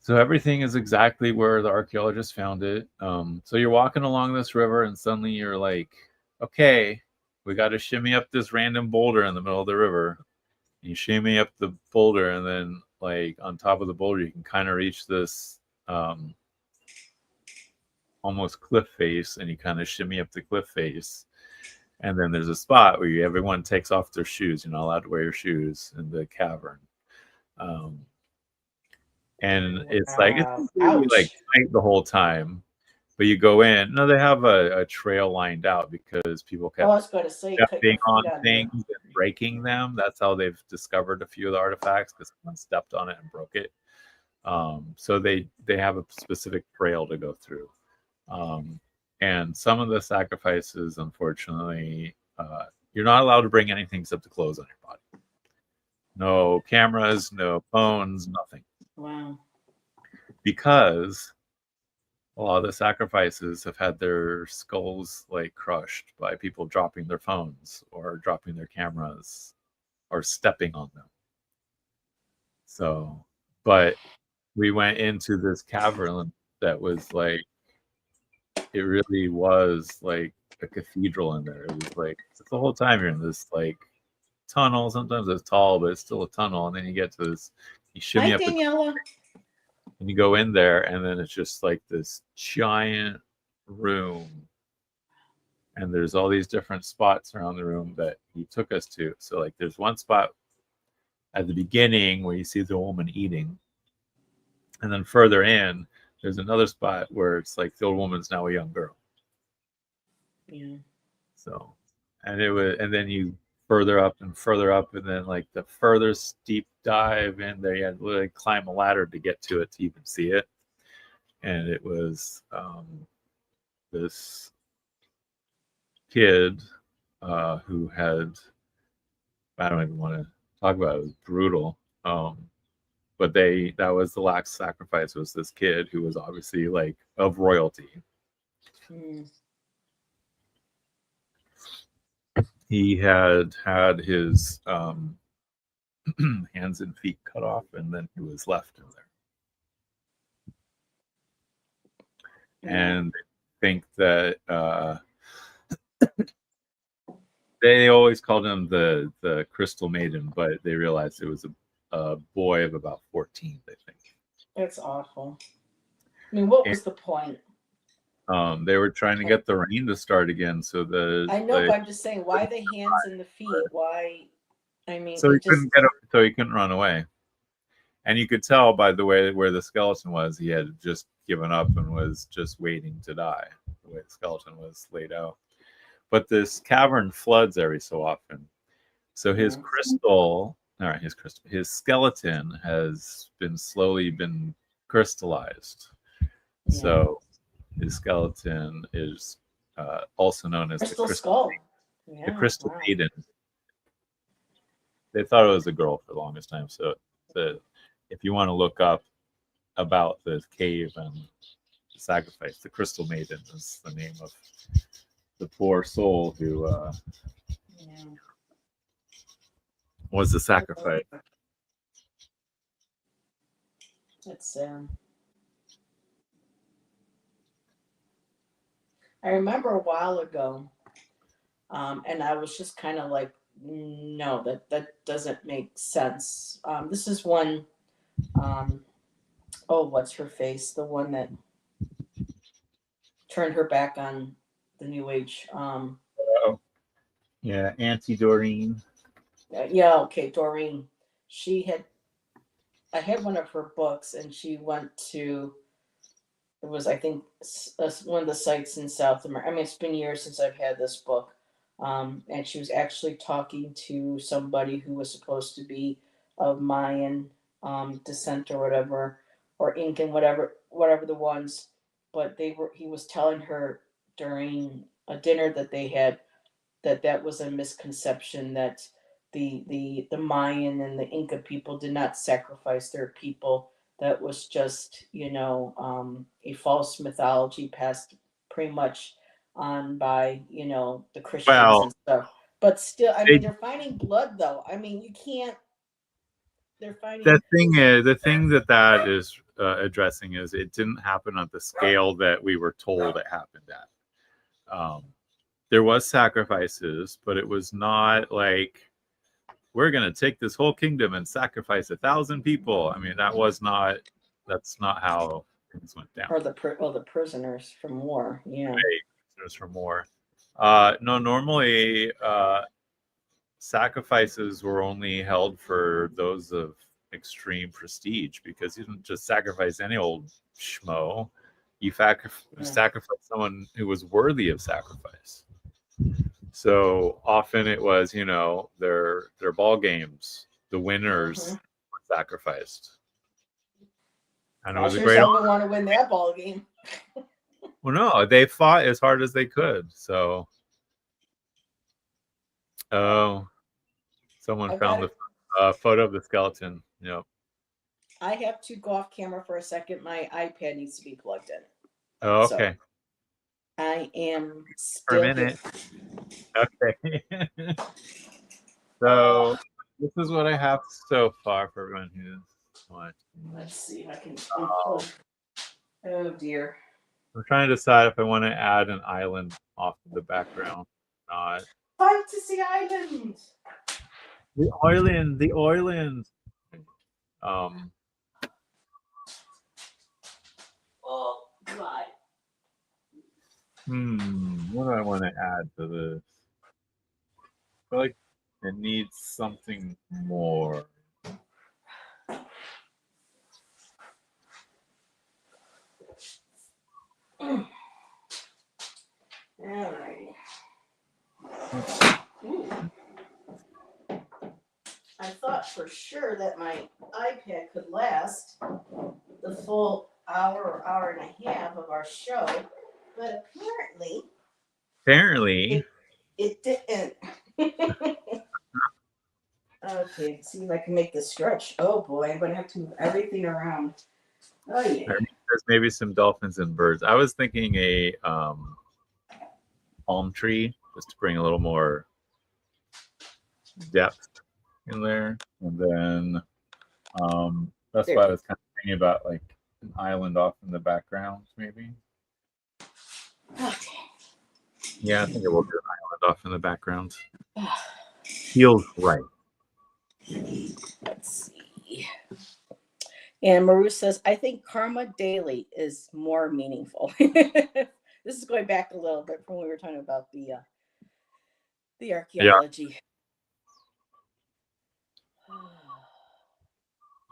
so everything is exactly where the archaeologists found it. So you're walking along this river, and suddenly you're like, okay, we got to shimmy up this random boulder in the middle of the river. And you shimmy up the boulder, and then like on top of the boulder, you can kind of reach this almost cliff face, and you kind of shimmy up the cliff face. And then there's a spot where everyone takes off their shoes. You're not allowed to wear your shoes in the cavern. And it's like it's really like Ouch. tight the whole time, but you go in. No, they have a trail lined out because people Oh, I kept was going to say, cut stepping your on foot on there. things and breaking them. That's how they've discovered a few of the artifacts, because someone stepped on it and broke it. So they have a specific trail to go through. And some of the sacrifices, unfortunately, you're not allowed to bring anything except the clothes on your body. No cameras, no phones, nothing. Wow. Because a lot of the sacrifices have had their skulls like crushed by people dropping their phones or dropping their cameras or stepping on them. So, but we went into this cavern that was like, it really was like a cathedral in there. It was like the whole time you're in this like tunnel. Sometimes it's tall, but it's still a tunnel. And then you get to this, you shimmy Hi, up the, Daniela. and you go in there, and then it's just like this giant room. And there's all these different spots around the room that he took us to. So like there's one spot at the beginning where you see the woman eating. And then further in, there's another spot where it's like the old woman's now a young girl. Yeah. So, and then you further up, and then like the further steep dive in there, you had to literally climb a ladder to get to it to even see it. And it was this kid who had, I don't even want to talk about it, it was brutal. But that was the last sacrifice, was this kid who was obviously like of royalty. Mm. He had his hands and feet cut off, and then he was left in there. Yeah. And I think that they always called him the Crystal Maiden, but they realized it was a boy of about 14, I think. That's awful. I mean, what was the point? They were trying to get the rain to start again, so I know, but I'm just saying, why the hands and the feet? Why? I mean, so he couldn't run away. And you could tell by the way where the skeleton was, he had just given up and was just waiting to die, the way the skeleton was laid out. But this cavern floods every so often. So his his skeleton has been slowly crystallized. Yeah. So his skeleton is also known as Crystal skull. Yeah, the Crystal Maiden. They thought it was a girl for the longest time. So if you want to look up about the cave and the sacrifice, the Crystal Maiden is the name of the poor soul who was the sacrifice. It's I remember a while ago, and I was just kind of like, no, that doesn't make sense. This is one, what's her face? The one that turned her back on the New Age. Yeah, Auntie Doreen. Yeah, okay, Doreen. I had one of her books, and she went to, it was, I think, one of the sites in South America. I mean, it's been years since I've had this book. And she was actually talking to somebody who was supposed to be of Mayan descent or whatever, or Incan, whatever the ones. But he was telling her during a dinner that they had that was a misconception, that the Mayan and the Inca people did not sacrifice their people. That was just, a false mythology passed pretty much on by, the Christians Well, and stuff. But still, I they, mean, they're finding blood though. I mean, you can't. They're finding. the thing that is addressing is it didn't happen on the scale that we were told it happened at. There was sacrifices, but it was not like we're going to take this whole kingdom and sacrifice 1,000 people. I mean, that's not how things went down. Or the prisoners from war. Yeah. Right. Prisoners from war. No, normally sacrifices were only held for those of extreme prestige, because you didn't just sacrifice any old schmo. You sacrifice someone who was worthy of sacrifice. So often it was, their ball games, the winners were sacrificed. And it was a sure great some honor. want to win that ball game. Well, no, they fought as hard as they could. So, oh, someone found the photo of the skeleton. Yep. I have to go off camera for a second. My iPad needs to be plugged in. Oh, okay. So I am For a still minute. here. Okay. So this is what I have so far for everyone who's watching. Let's see if I can unplug. Oh dear. I'm trying to decide if I want to add an island off of the background or not. Fantasy Island. The island. Oh God. What do I want to add to this? I feel like it needs something more. Alrighty. I thought for sure that my iPad could last the full hour or hour and a half of our show, but apparently it didn't. Okay, see if I can make this stretch. Oh boy, I'm gonna have to move everything around. Oh yeah. There's maybe some dolphins and birds. I was thinking a palm tree, just to bring a little more depth in there. And then that's why I was kind of thinking about like an island off in the background, maybe. Okay. Yeah, I think it will be an island off in the background. Feels right. Let's see. And Maru says, I think Karma Dailey is more meaningful. This is going back a little bit from when we were talking about the archaeology. Yeah.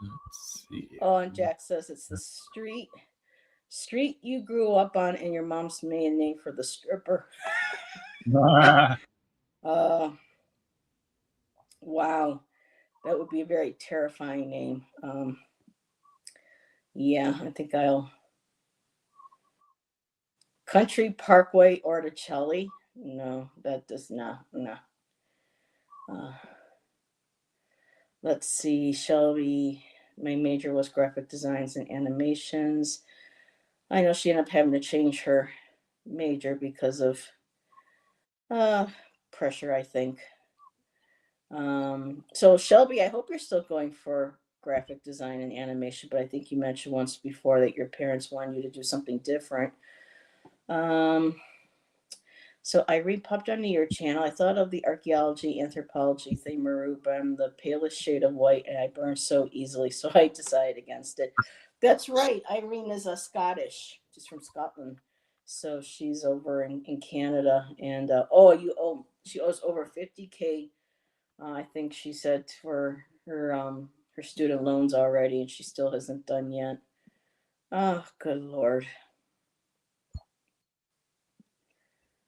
Let's see. Oh, and Jack says it's the street you grew up on, and your mom's maiden name for the stripper. Wow, that would be a very terrifying name. Yeah, I think I'll Country Parkway Orticelli. No, that does not. No. Let's see, Shelby. My major was graphic designs and animations. I know she ended up having to change her major because of pressure, I think. So Shelby, I hope you're still going for graphic design and animation, but I think you mentioned once before that your parents wanted you to do something different. So Irene popped onto your channel. I thought of the archaeology, anthropology thing, Maru, but I'm the palest shade of white and I burn so easily, so I decided against it. That's right. Irene is a Scottish. She's from Scotland. So she's over in Canada. And she owes over 50K. I think she said for her student loans already, and she still hasn't done yet. Oh, good Lord.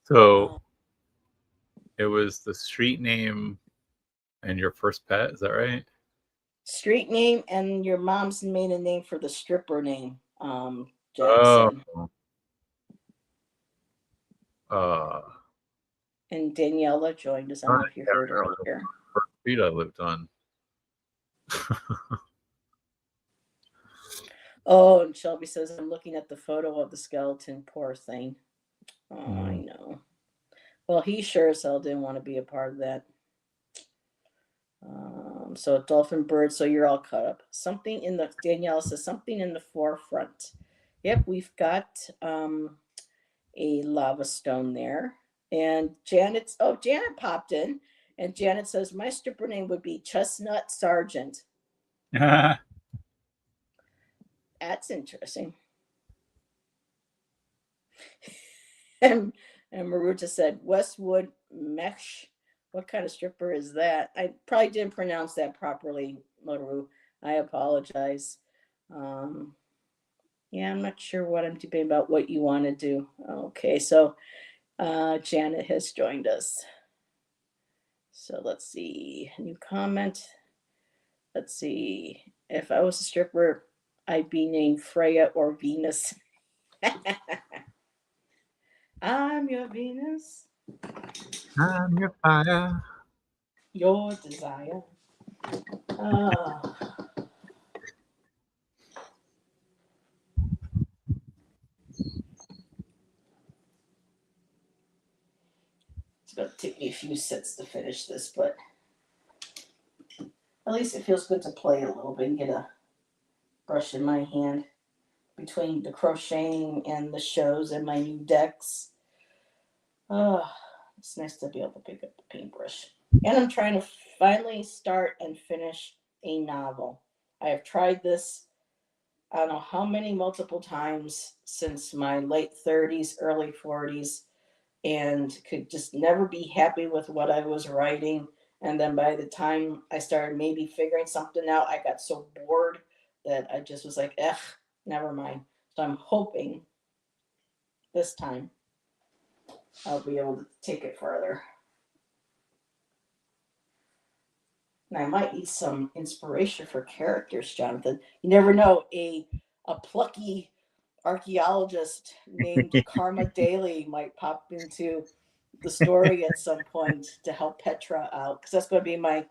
So it was the street name and your first pet. Is that right? Street name and your mom's maiden name for the stripper name, Oh. Jackson. Uh, And Daniela joined us. I don't know if you heard her earlier. first street I lived on. Oh, and Shelby says, I'm looking at the photo of the skeleton. Poor thing. Oh, I know. Well, he sure as hell didn't want to be a part of that. So dolphin bird, so you're all caught up. Something in the, Danielle says, something in the forefront. Yep, we've got a lava stone there. And Janet popped in. And Janet says, my stripper name would be Chestnut Sergeant. That's interesting. And Maruta said, Westwood Mesh. What kind of stripper is that? I probably didn't pronounce that properly, Maru. I apologize. Yeah, I'm not sure what I'm debating about what you want to do. Okay, so Janet has joined us. So let's see. New comment. Let's see. If I was a stripper, I'd be named Freya or Venus. I'm your Venus. I'm your fire. Your desire. It's going to take me a few sets to finish this, but at least it feels good to play a little bit and get a brush in my hand between the crocheting and the shows and my new decks. It's nice to be able to pick up the paintbrush. And I'm trying to finally start and finish a novel. I have tried this, I don't know how many multiple times since my late 30s, early 40s, and could just never be happy with what I was writing. And then by the time I started maybe figuring something out, I got so bored that I just was like, never mind. So I'm hoping this time I'll be able to take it further. And I might need some inspiration for characters, Jonathan. You never know. A plucky archaeologist named Karma Dailey might pop into the story at some point to help Petra out, because that's going to be my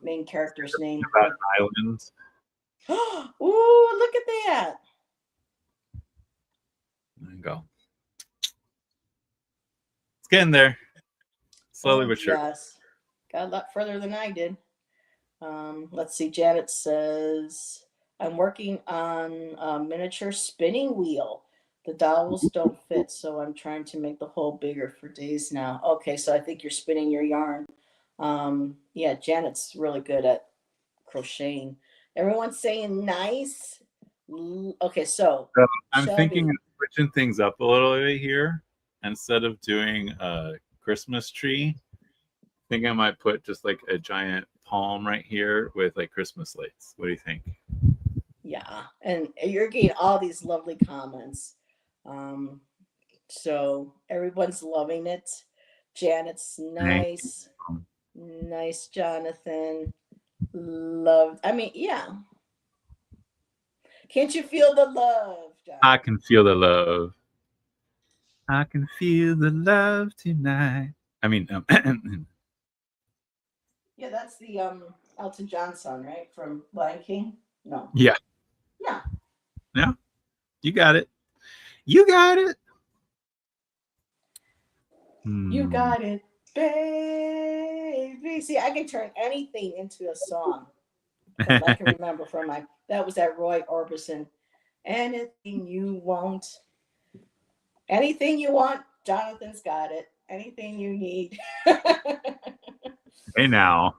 main character's name. About an island. Ooh, look at that. There you go. It's getting there. Slowly but sure. Yes. Got a lot further than I did. Let's see. Janet says, I'm working on a miniature spinning wheel. The dowels don't fit, so I'm trying to make the hole bigger for days now. Okay, so I think you're spinning your yarn. Yeah, Janet's really good at crocheting. Everyone's saying nice. Okay, so I'm Shelby. thinking of switching things up a little bit here. Instead of doing a Christmas tree, I think I might put just like a giant palm right here with like Christmas lights. What do you think? Yeah, and you're getting all these lovely comments. So everyone's loving it. Janet's nice. Nice, Jonathan. Loved. I mean, yeah. Can't you feel the love, Jonathan? I can feel the love. I can feel the love tonight. I mean, yeah, that's the Elton John song, right? From Lion King? No. Yeah. Yeah. Yeah. You got it. You got it. You got it, baby. See, I can turn anything into a song. I can remember from that was that Roy Orbison. Anything you want. Anything you want, Jonathan's got it. Anything you need. Hey now.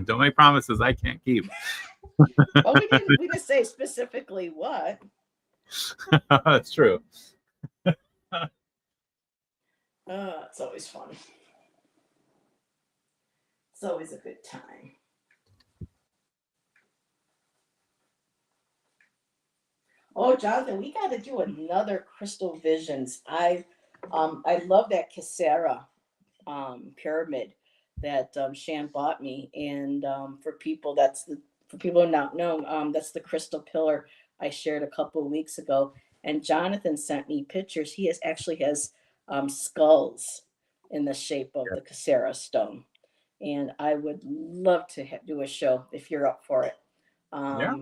Don't make promises I can't keep. Well, we didn't say specifically what. That's true. It's always fun. It's always a good time. Oh, Jonathan, we got to do another Crystal Visions. I love that Casera. pyramid that Shan bought me, and for people who not know, that's the crystal pillar I shared a couple of weeks ago. And Jonathan sent me pictures. He has skulls in the shape of Yeah. the Casera stone, and I would love to do a show if you're up for it. Yeah.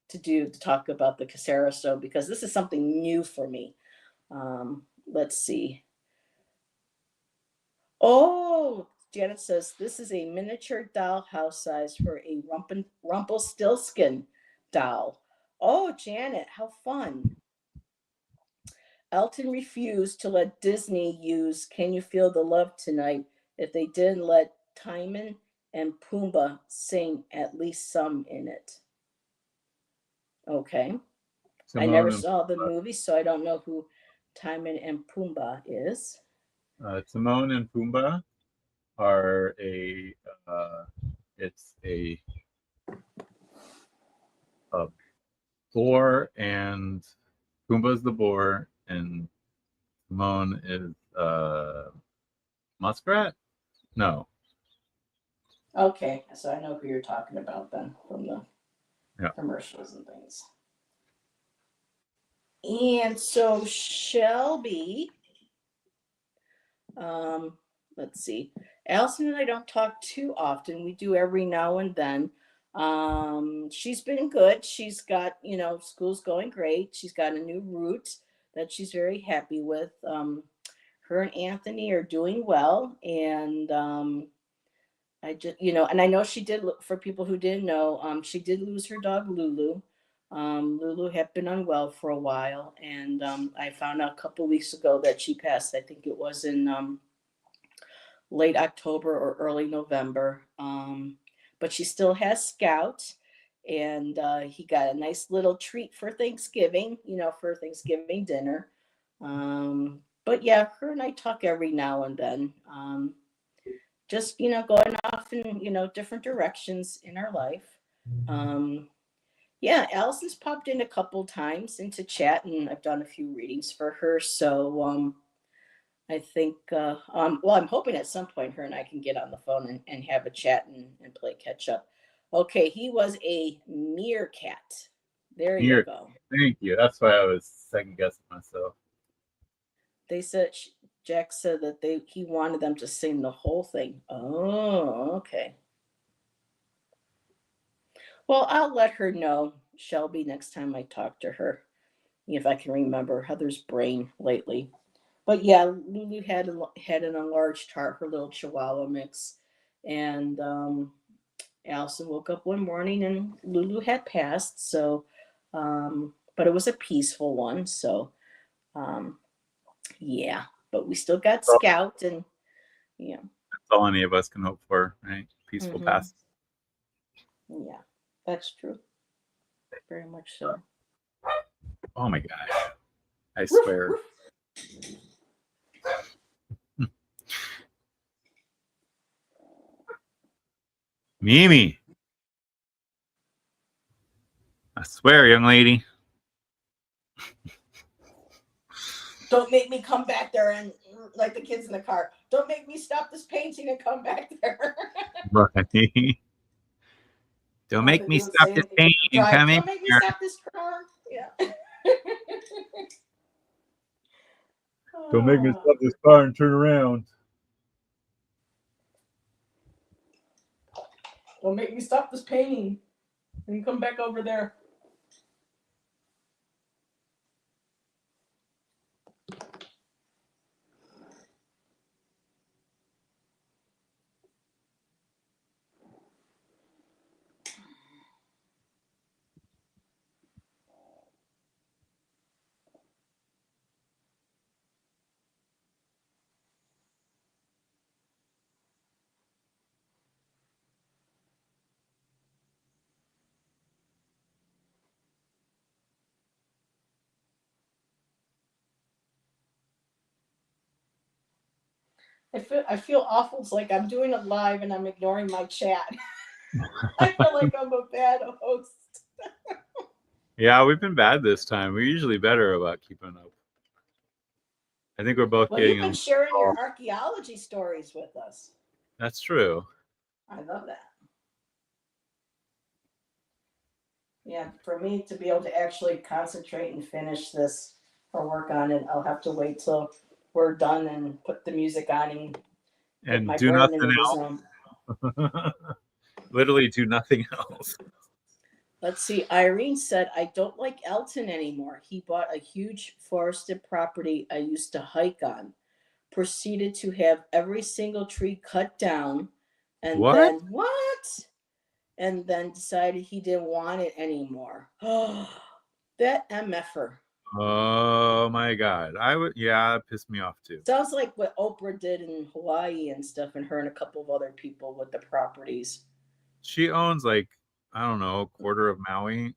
To talk about the Casera stone, because this is something new for me. Let's see. Oh, Janet says this is a miniature doll house size for a Rumpelstiltskin doll. Oh, Janet, how fun. Elton refused to let Disney use Can You Feel the Love Tonight if they didn't let Timon and Pumbaa sing at least some in it. Okay. I never Timon and saw the movie, so I don't know who Timon and Pumbaa is. Timon and Pumbaa are it's a boar, and Pumbaa's the boar, and Timon is muskrat. No. Okay, so I know who you're talking about then from the Yeah. commercials and things. And so Shelby, let's see. Allison and I don't talk too often. We do every now and then. She's been good. She's got, school's going great. She's got a new route that she's very happy with. Her and Anthony are doing well, and I just, and I know she did. For people who didn't know, she did lose her dog Lulu. Lulu had been unwell for a while, and I found out a couple weeks ago that she passed. I think it was in late October or early November. But she still has Scout, and he got a nice little treat for Thanksgiving, for Thanksgiving dinner. But yeah, her and I talk every now and then. Just, going off in, different directions in our life. Yeah, Allison's popped in a couple times into chat, and I've done a few readings for her. So I think, well, I'm hoping at some point her and I can get on the phone and have a chat and play catch up. Okay, he was a meerkat. There you Here. go. Thank you. That's why I was second guessing myself. They said, Jack said that he wanted them to sing the whole thing. Oh, okay. Well, I'll let her know, Shelby, next time I talk to her, if I can remember Heather's brain lately. But yeah, Lulu had an enlarged heart, her little Chihuahua mix, and Allison woke up one morning and Lulu had passed. So, but it was a peaceful one. So, yeah, but we still got Scout, and yeah, That's all any of us can hope for, right? Peaceful pass. Yeah, that's true. Very much so. Oh my gosh. I swear. Mimi. I swear, young lady. Don't make me come back there and like the kids in the car. Don't make me stop this painting and come back there. Right. Don't make me stop this painting and come in Don't make me here. stop this car. Yeah. Don't make me stop this car and turn around. Don't make me stop this painting and come back over there. I feel awful. It's like I'm doing it live and I'm ignoring my chat. I feel like I'm a bad host. Yeah, we've been bad this time. We're usually better about keeping up. I think we're both Well, getting you've a been sharing your little. archaeology stories with us. That's true. I love that. Yeah, for me to be able to actually concentrate and finish this or work on it, I'll have to wait till we're done and put the music on and get And my do brain nothing into the zone. else. Literally do nothing else. Let's see. Irene said, I don't like Elton anymore. He bought a huge forested property I used to hike on, proceeded to have every single tree cut down, and What? then what? And then decided he didn't want it anymore. That MFer. Oh my God. I would, yeah, it pissed me off too. Sounds like what Oprah did in Hawaii and stuff, and her and a couple of other people with the properties. She owns like, I don't know, a quarter of Maui.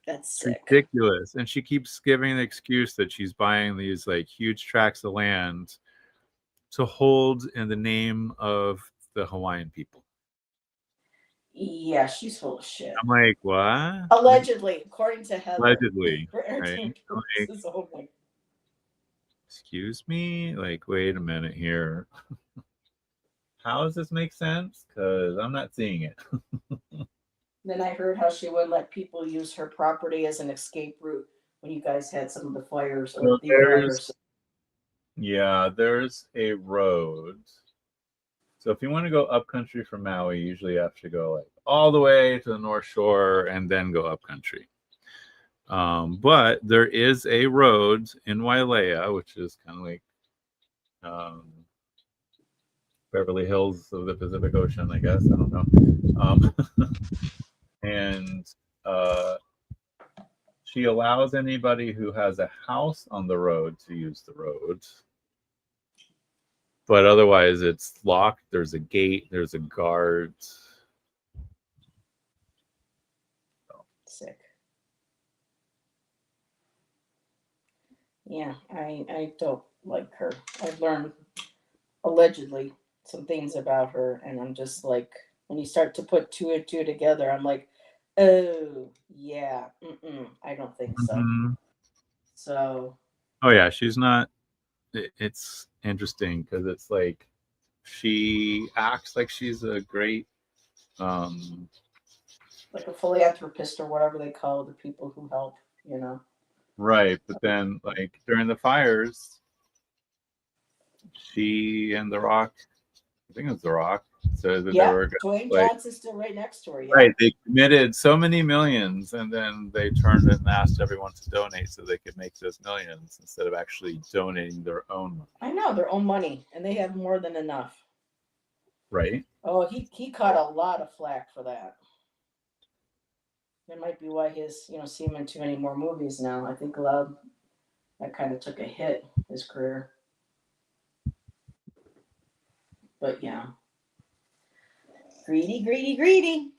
That's It's sick. ridiculous. And she keeps giving the excuse that she's buying these like huge tracts of land to hold in the name of the Hawaiian people. Yeah, she's full of shit. I'm like, what? Like, Allegedly, according to Heather. allegedly, For right? entertainment Like, purposes only. excuse me? Like, wait a minute here. How does this make sense? Because I'm not seeing it. Then I heard how she would let people use her property as an escape route when you guys had some of the fires or So the there's, fires. yeah, there's a road. So if you want to go up country from Maui, usually you have to go like all the way to the North Shore and then go up country. But there is a road in Wailea, which is kind of like um, Beverly Hills of the Pacific Ocean, I guess. I don't know. And uh, she allows anybody who has a house on the road to use the road. But otherwise, it's locked. There's a gate. There's a guard. Sick. Yeah, I don't like her. I've learned allegedly some things about her, and I'm just like, when you start to put two and two together, I'm like, oh yeah, I don't think so. Mhm. So Oh yeah, she's not. It's interesting because it's like she acts like she's a great um like a philanthropist or whatever they call the people who help, you know. right, but then like during the fires, she and the Rock, I think it's the Rock, said that they Yep, were gonna, Dwayne like, Johnson's still right next to her. right, Yep. they committed so many millions and then they turned it and asked everyone to donate so they could make those millions instead of actually donating their own money. I know their own money, and they have more than enough. Right. Oh, he caught a lot of flack for that. That might be why his, see him in too many more movies now. I think a lot of that kind of took a hit his career. But yeah, greedy, greedy, greedy.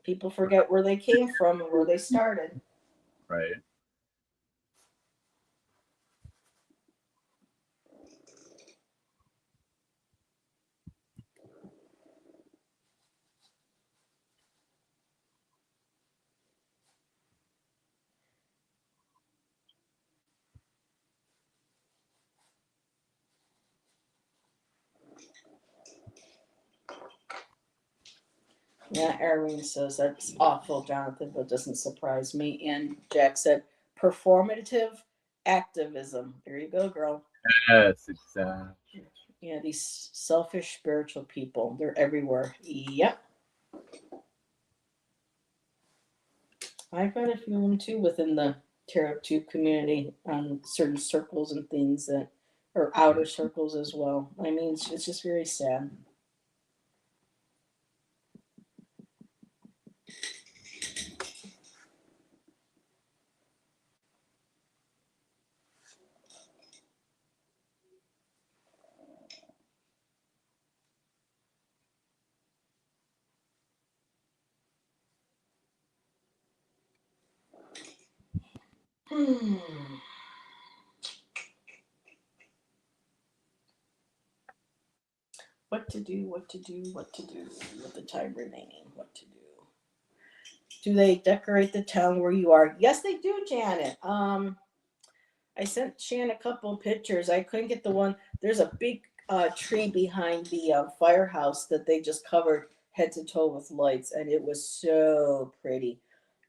People forget where they came from and where they started. Right. Yeah, Irene says that's awful, Jonathan, but doesn't surprise me. And Jack said performative activism. There you go, girl. Yes, exactly. Yeah, these selfish spiritual people, they're everywhere. Yep. I've got a few of them too within the tarot tube community on certain circles and things that are outer circles as well. I mean, it's just very sad. Hmm. What to do, what to do, what to do with the time remaining, what to do. Do they decorate the town where you are? Yes, they do, Janet. I sent Shan a couple of pictures. I couldn't get the one. There's a big tree behind the firehouse that they just covered head to toe with lights, and it was so pretty.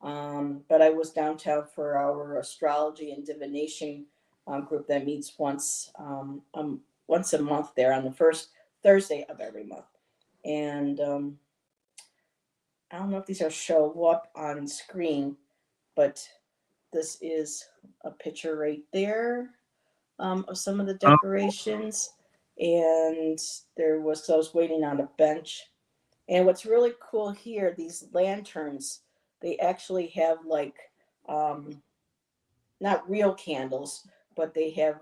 But I was downtown for our astrology and divination group that meets once a month there on the first Thursday of every month. And I don't know if these are show up on screen, but this is a picture right there of some of the Oh, decorations. And so I was waiting on a bench. And what's really cool here, these lanterns, they actually have like not real candles, but they have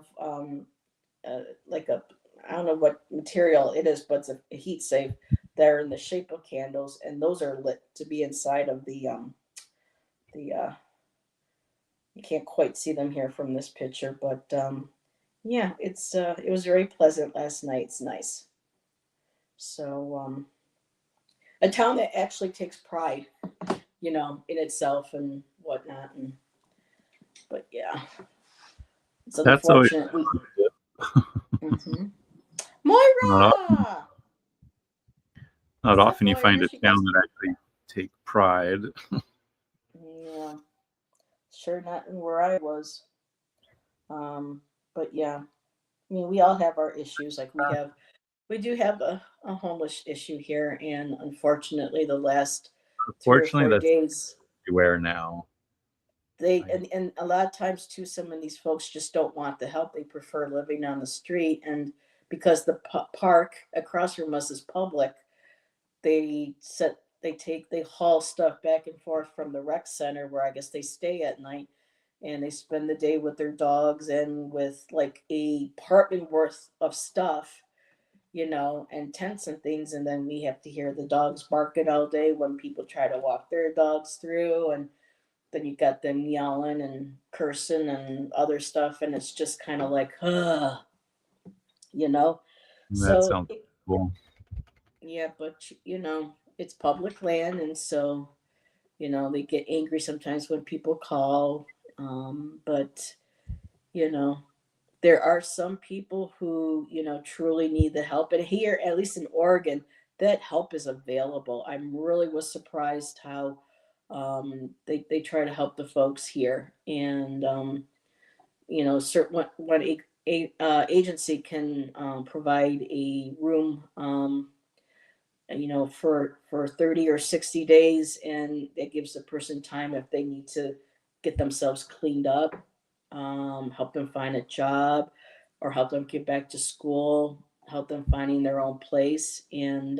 like a, I don't know what material it is, but it's a heat safe. They're in the shape of candles, and those are lit to be inside of the you can't quite see them here from this picture, but yeah, it was very pleasant last night. It's nice. So a town that actually takes pride, in itself and whatnot. And but yeah, it's that's always unfortunate. Mhm. not often. Moira, Not what's up, often you Moira? find Here a she town goes. that actually take pride. Yeah, sure, not in where I was. But yeah, I mean, we all have our issues. Like we do have a homeless issue here, and unfortunately, the last 3 or 4 Unfortunately, that's days, everywhere now. they I, and a lot of times too, some of these folks just don't want the help. They prefer living on the street, and because the park across from us is public, they haul stuff back and forth from the rec center where I guess they stay at night, and they spend the day with their dogs and with like a apartment worth of stuff, and tents and things. And then we have to hear the dogs barking all day when people try to walk their dogs through. And then you got them yelling and cursing and other stuff. And it's just kind of like, you know? that So, sounds cool. yeah, but, it's public land. And so, they get angry sometimes when people call. But, you know, there are some people who truly need the help, and here at least in Oregon that help is available. I'm really was surprised how they try to help the folks here. And certain what agency can provide a room, for 30 or 60 days, and it gives the person time if they need to get themselves cleaned up, help them find a job, or help them get back to school, help them finding their own place. And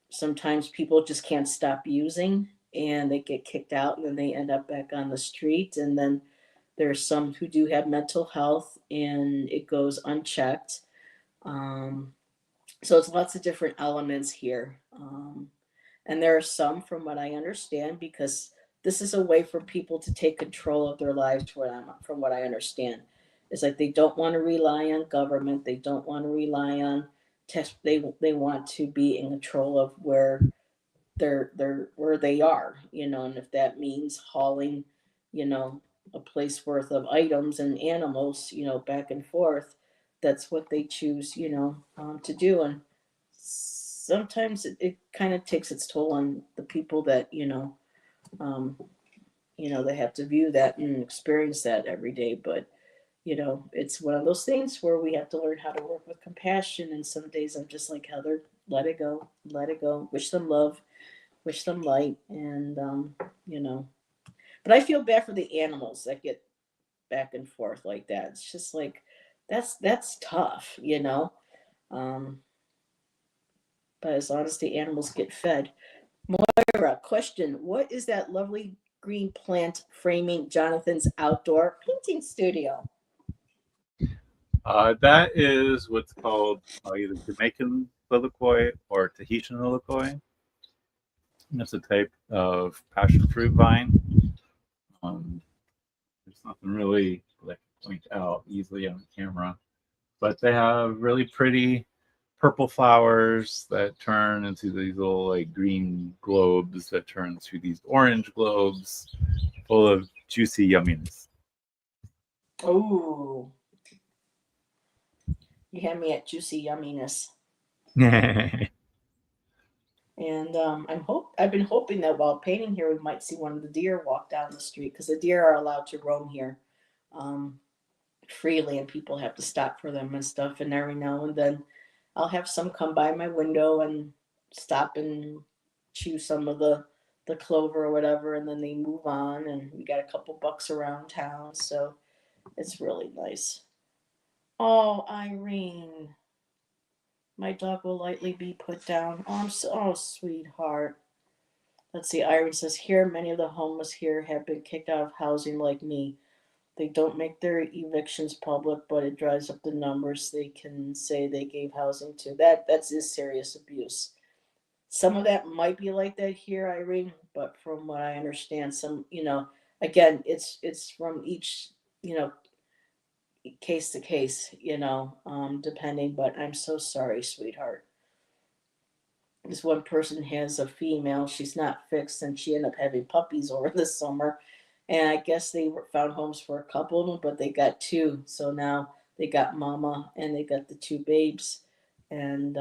sometimes people just can't stop using, and they get kicked out, and then they end up back on the street. And then there's some who do have mental health, and it goes unchecked. Um, so it's lots of different elements here. And there are some, from what I understand, because this is a way for people to take control of their lives, from what I understand. It's like they don't want to rely on government. They don't want to rely on test. They want to be in control of where they are, and if that means hauling, you know, a place worth of items and animals, back and forth, that's what they choose, to do. And sometimes it kind of takes its toll on the people that, um, they have to view that and experience that every day. But, it's one of those things where we have to learn how to work with compassion. And some days I'm just like, Heather, let it go, wish them love, wish them light. And you know but I feel bad for the animals that get back and forth like that. It's just like that's tough. um but as long as the animals get fed. Moira, question: what is that lovely green plant framing Jonathan's outdoor painting studio? That is what's called either Jamaican lilikoi or Tahitian lilikoi. It's a type of passion fruit vine. Um, there's nothing really that I can point out easily on camera, but they have really pretty purple flowers that turn into these little like green globes that turn into these orange globes full of juicy yumminess. Oh, you had me at juicy yumminess. And I've been hoping that while painting here, we might see one of the deer walk down the street because the deer are allowed to roam here um, freely, and people have to stop for them and stuff. And every now and then, I'll have some come by my window and stop and chew some of the clover or whatever, and then they move on. And we got a couple bucks around town, so it's really nice. Oh, Irene, my dog will lightly be put down. Oh, I'm so oh, sweetheart. Let's see. Irene says here, many of the homeless here have been kicked out of housing like me. They don't make their evictions public, but it drives up the numbers. They can say they gave housing to that's is serious abuse. Some of that might be like that here, Irene, but from what I understand, some again, it's from each you know case to case, depending. But I'm so sorry, sweetheart. This one person has a female, she's not fixed, and she ended up having puppies over the summer. And I guess they found homes for a couple of them, but they got two. So now they got mama and they got the two babes. And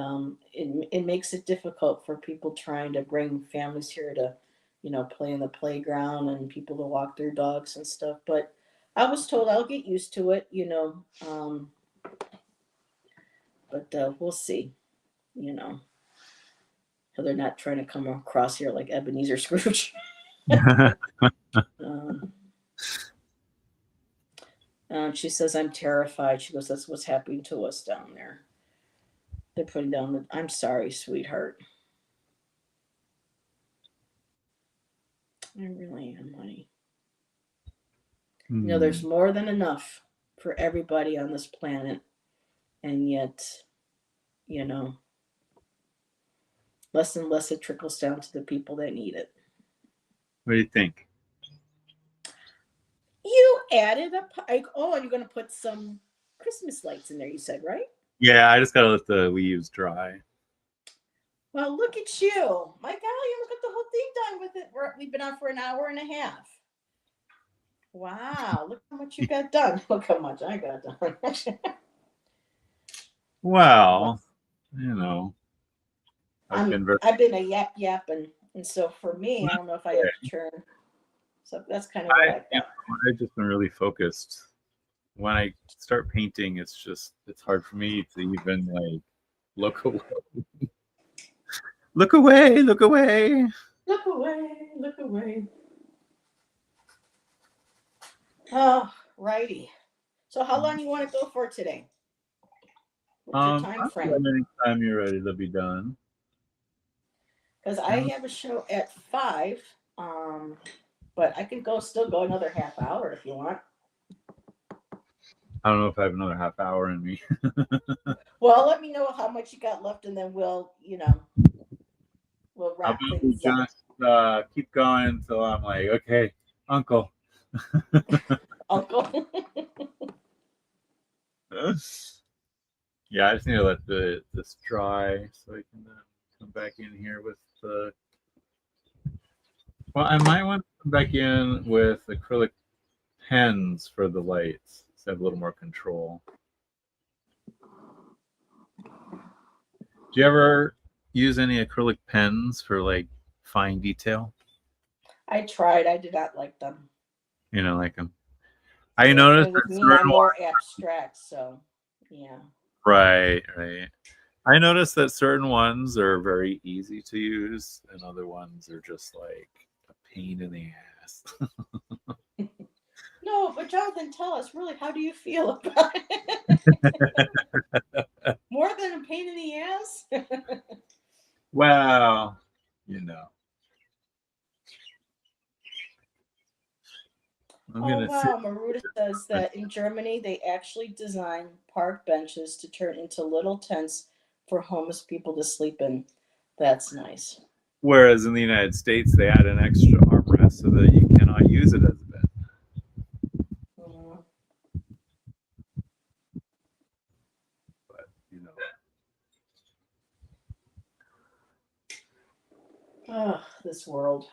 it makes it difficult for people trying to bring families here to, play in the playground and people to walk their dogs and stuff. But I was told I'll get used to it. But we'll see, you know. So they're not trying to come across here like Ebenezer Scrooge. um, she says, I'm terrified. She goes, that's what's happening to us down there. They're putting down the, I'm sorry, sweetheart. I really am, honey. There's more than enough for everybody on this planet. And yet, you know, less and less it trickles down to the people that need it. What do you think? You added oh, and you're going to put some Christmas lights in there, you said, right? Yeah, I just gotta let the leaves dry. Well, look at you. My golly, you almost got the whole thing done with it. We've been on for an hour and a half. Wow, look how much you got done. Look how much I got done. Well, you know, I've been very I've been a yap, and so for me, I don't know if I have to turn. So that's kind of what I've got. I've just been really focused. When I start painting, it's hard for me to even like look away. Look away, look away. Look away, look away. Oh, righty. So how long you want to go for today? What's your time frame? Anytime you're ready to be done. Because I have a show at 5, but I can still go another half hour if you want. I don't know if I have another half hour in me. Well, let me know how much you got left, and then we'll wrap things up. Just keep going until I'm like, okay, Uncle. Uncle. Yeah, I just need to let this dry so I can come back in here with the. Well, I might want to come back in with acrylic pens for the lights so I have a little more control. Do you ever use any acrylic pens for like fine detail? I tried. I did not like them. You know, like them. I noticed with me, I'm more abstract, so yeah. Right. I noticed that certain ones are very easy to use, and other ones are just like a pain in the ass. No, but Jonathan, tell us really, how do you feel about it? More than a pain in the ass? Well, Wow, Maruta says that in Germany they actually design park benches to turn into little tents for homeless people to sleep in. That's nice. Whereas in the United States, they add an extra armrest so that you cannot use it as a bed. Mm-hmm. But Oh, this world.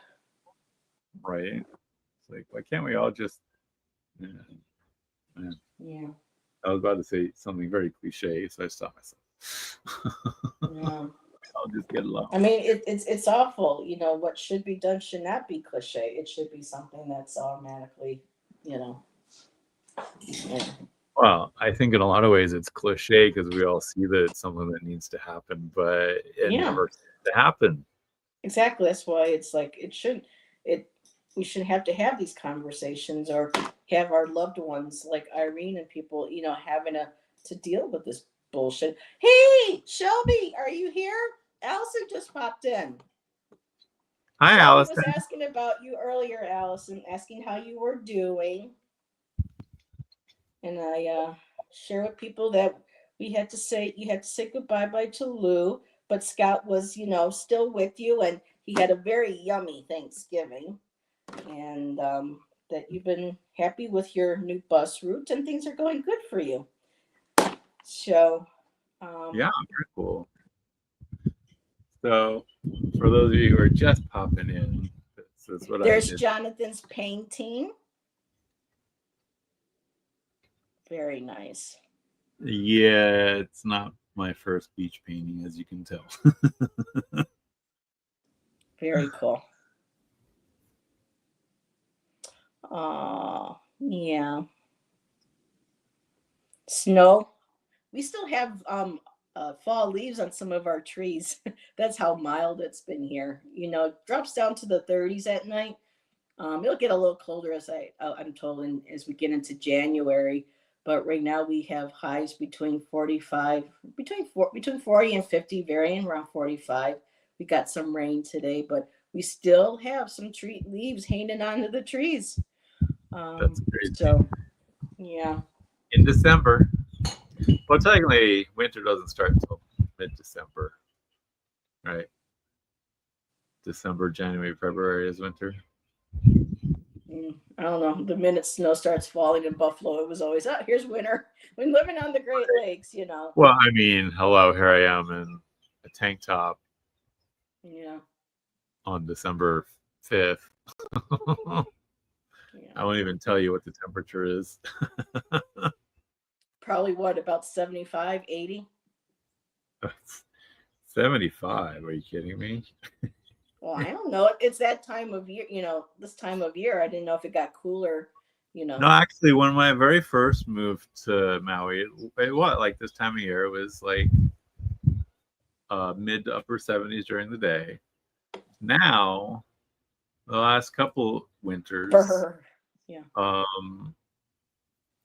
Right? It's like, why can't we all just Man, Yeah. I was about to say something very cliche, so I stopped myself. Yeah. I'll just get I low. mean, it's awful. What should be done should not be cliche. It should be something that's automatically, you know. Yeah. Well, I think in a lot of ways it's cliche because we all see that it's something that needs to happen, but it Yeah. never seems to happen. Exactly. That's why it's like it should. It We should have to have these conversations or have our loved ones like Irene and people, having to deal with this bullshit. Hey, Shelby, are you here? Allison just popped in. Hi, Shelby was Allison. asking about you earlier, Allison, asking how you were doing. And I share with people that you had to say goodbye to Lou, but Scott was, still with you, and he had a very yummy Thanksgiving, and that you've been happy with your new bus route, and things are going good for you. So, Yeah, very cool. So, for those of you who are just popping in, this is what I there's did. Jonathan's painting. Very nice. Yeah, it's not my first beach painting, as you can tell. Very cool. Yeah. Snow. We still have fall leaves on some of our trees. That's how mild it's been here. It drops down to the 30s at night. It'll get a little colder I'm told, as we get into January. But right now we have highs between 45, between 40 and 50, varying around 45. We got some rain today, but we still have some tree leaves hanging onto the trees. That's crazy. So yeah. In December, well, technically, winter doesn't start until mid-December, right? December, January, February is winter. I don't know. The minute snow starts falling in Buffalo, it was always, here's winter. When living on the Great Lakes. Well, I mean, hello, here I am in a tank top Yeah. on December 5th. Yeah. I won't even tell you what the temperature is. Probably what, about 75, 80? 75. Are you kidding me? Well, I don't know. It's that time of year, this time of year. I didn't know if it got cooler. No, actually, when I very first moved to Maui, it was like this time of year. It was like mid to upper 70s during the day. Now, the last couple winters, Brr. Yeah.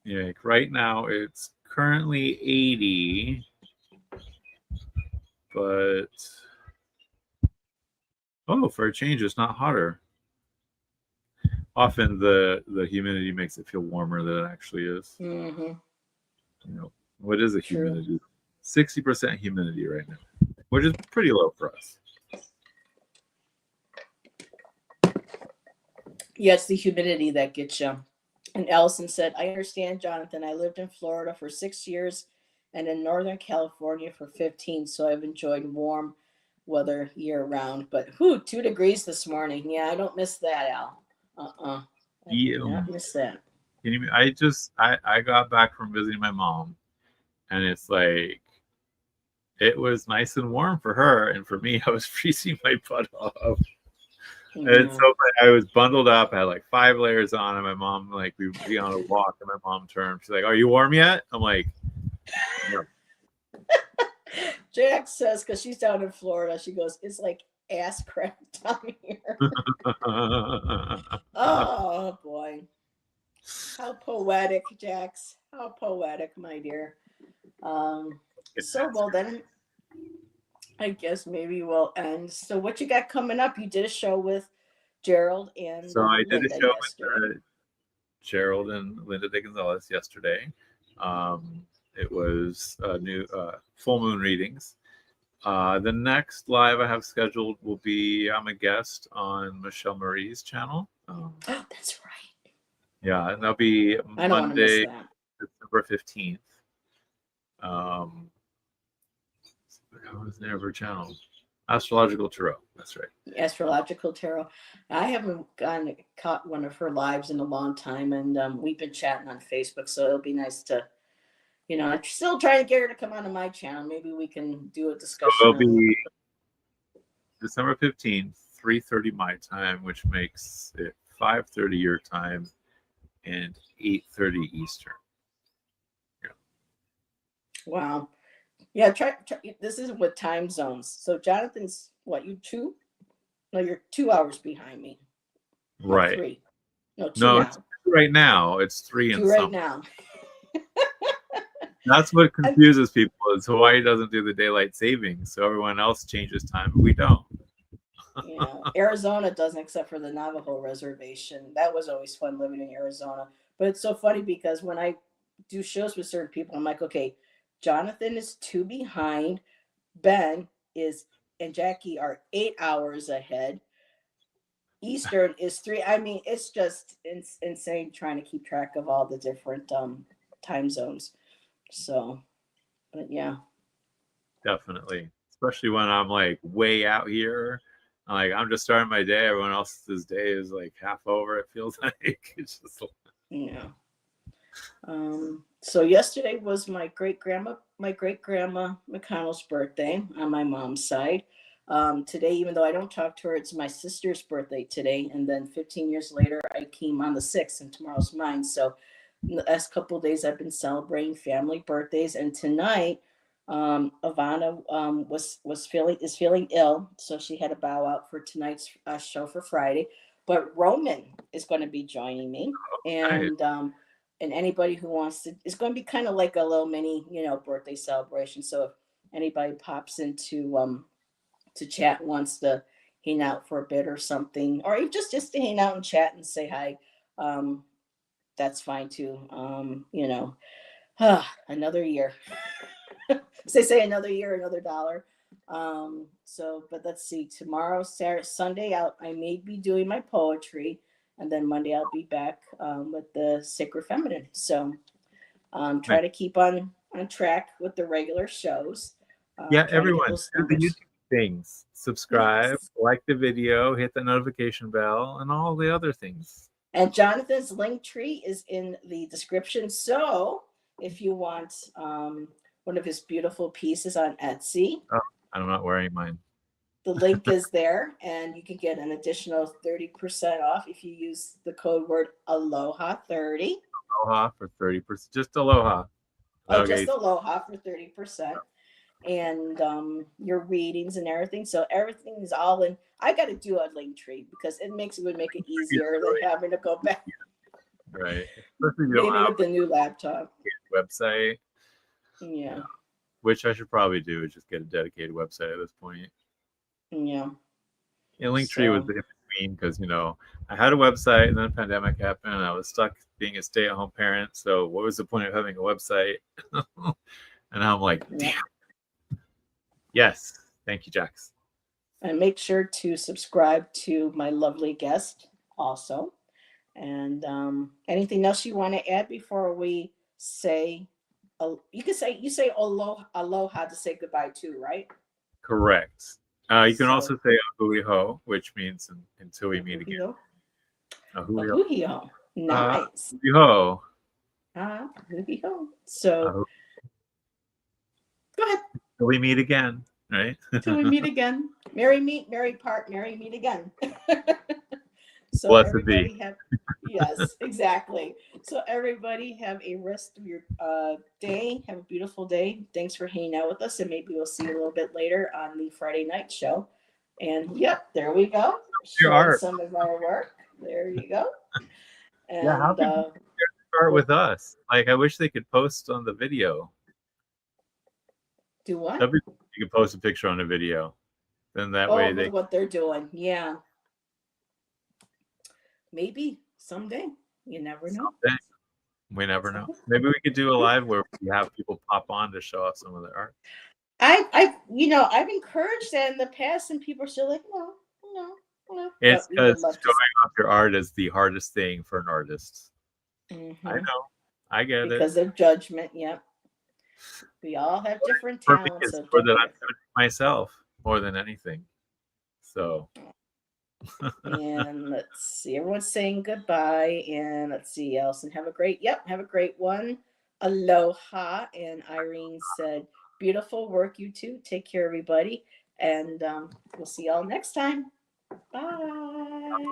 yeah, like right now it's currently 80, but for a change, it's not hotter. Often the humidity makes it feel warmer than it actually is. Mm-hmm. What is the humidity? 60% humidity right now, which is pretty low for us. Yeah, it's the humidity that gets you. And Allison said, I understand, Jonathan. I lived in Florida for 6 years and in Northern California for 15. So I've enjoyed warm weather year round. But 2 degrees this morning. Yeah, I don't miss that, Al. I do not miss that. I got back from visiting my mom, and it's like it was nice and warm for her, and for me, I was freezing my butt off. And it's so funny. I was bundled up. I had like 5 layers on, and my mom, like, we would be on a walk, and my mom turned. She's like, "Are you warm yet?" I'm like, "No." Jack says, because she's down in Florida, she goes, it's like ass crack down here. Oh boy, how poetic, Jax. How poetic, my dear. So well then, I guess maybe we'll end. So what you got coming up? You did a show with Gerald and So I did a Linda show yesterday. with Gerald and Linda de Gonzalez yesterday. It was new full moon readings. The next live I have scheduled will be I'm a guest on Michelle Marie's channel. Oh, that's right. Yeah, and that'll be I don't want to miss Monday, that. December 15th. How is the name of her channel? Astrological tarot. That's right. Astrological tarot. I haven't caught one of her lives in a long time, and we've been chatting on Facebook, so it'll be nice to, I'm still trying to get her to come onto my channel. Maybe we can do a So discussion. it'll be December 15th, 3:30 my time, which makes it 5:30 your time and 8:30 Eastern. Yeah. Wow. Yeah, try. This is with time zones. So Jonathan's what? You two? No, you're 2 hours behind me. Right. Three. No, two No, now. it's right now. It's 3 and Two right something. now. That's what confuses people is Hawaii doesn't do the daylight savings, so everyone else changes time, but we don't. Arizona doesn't, except for the Navajo reservation. That was always fun living in Arizona. But it's so funny because when I do shows with certain people, I'm like, okay, Jonathan is 2 behind, Ben is and Jackie are 8 hours ahead. Eastern is 3. I mean, it's just insane trying to keep track of all the different time zones. So, but yeah. Definitely. Especially when I'm like way out here. Like I'm just starting my day. Everyone else's day is like half over, it feels like. It's just Yeah. So yesterday was my great grandma McConnell's birthday on my mom's side. Today, even though I don't talk to her, it's my sister's birthday today. And then 15 years later, I came on the 6th, and tomorrow's mine. So in the last couple of days, I've been celebrating family birthdays. And tonight, Ivana is feeling ill, so she had to bow out for tonight's show for Friday. But Roman is going to be joining me, and and anybody who wants to, it's going to be kind of like a little mini, birthday celebration. So if anybody pops into to chat, wants to hang out for a bit or something, or even just to hang out and chat and say hi, that's fine too. Another year. As they say, another year, another dollar. But let's see. Tomorrow, Saturday, Sunday, I may be doing my poetry, and then Monday I'll be back with the Sacred Feminine. So try to keep on track with the regular shows. yeah, everyone do the YouTube things. Subscribe, like the video, hit the notification bell, and all the other things. And Jonathan's link tree is in the description. So if you want one of his beautiful pieces on Etsy. Oh, I'm not wearing mine. The link is there, and you can get an additional 30% off if you use the code word Aloha30. Aloha for 30%. Just Aloha. Oh, okay. Just Aloha for 30%. And your readings and everything. So everything is all in. I got to do a link tree because it would make it easier than having to go back. Right. Maybe with the new laptop. Website. Yeah. Which I should probably do is just get a dedicated website at this point. Yeah. Linktree was in between because I had a website and then a pandemic happened and I was stuck being a stay-at-home parent. So what was the point of having a website? And I'm like, damn. Yes. Thank you, Jax. And make sure to subscribe to my lovely guest also. And anything else you want to add before we say? You say aloha to say goodbye too, right? Correct. You can also say ahui ho, which means until we meet again. Ahui ho. Nice. Ahui ho. Ahui ho. So go ahead. Till we meet again, right? Till we meet again. Merry meet, merry part, merry meet again. So blessed everybody be. Yes, exactly. So everybody have a rest of your day. Have a beautiful day. Thanks for hanging out with us, and maybe we'll see you a little bit later on the Friday night show. And yep, there we go. Showing some of our work. There you go. And yeah, how can you start with us? Like, I wish they could post on the video. Do what? You could post a picture on a video. Then that way they what they're doing. Yeah. Maybe someday. You never know. Someday. We never know. Maybe we could do a live where we have people pop on to show off some of their art. I've encouraged that in the past, and people are still like, no. It's because showing off your art is the hardest thing for an artist. Mm-hmm. I know. I get it. Because of judgment, yep. We all have different talents. So that I'm doing it myself. more than anything. So And let's see, everyone's saying goodbye. And let's see, Allison, have a great one. Aloha. And Irene said, beautiful work, you two. Take care, everybody. And we'll see y'all next time. Bye.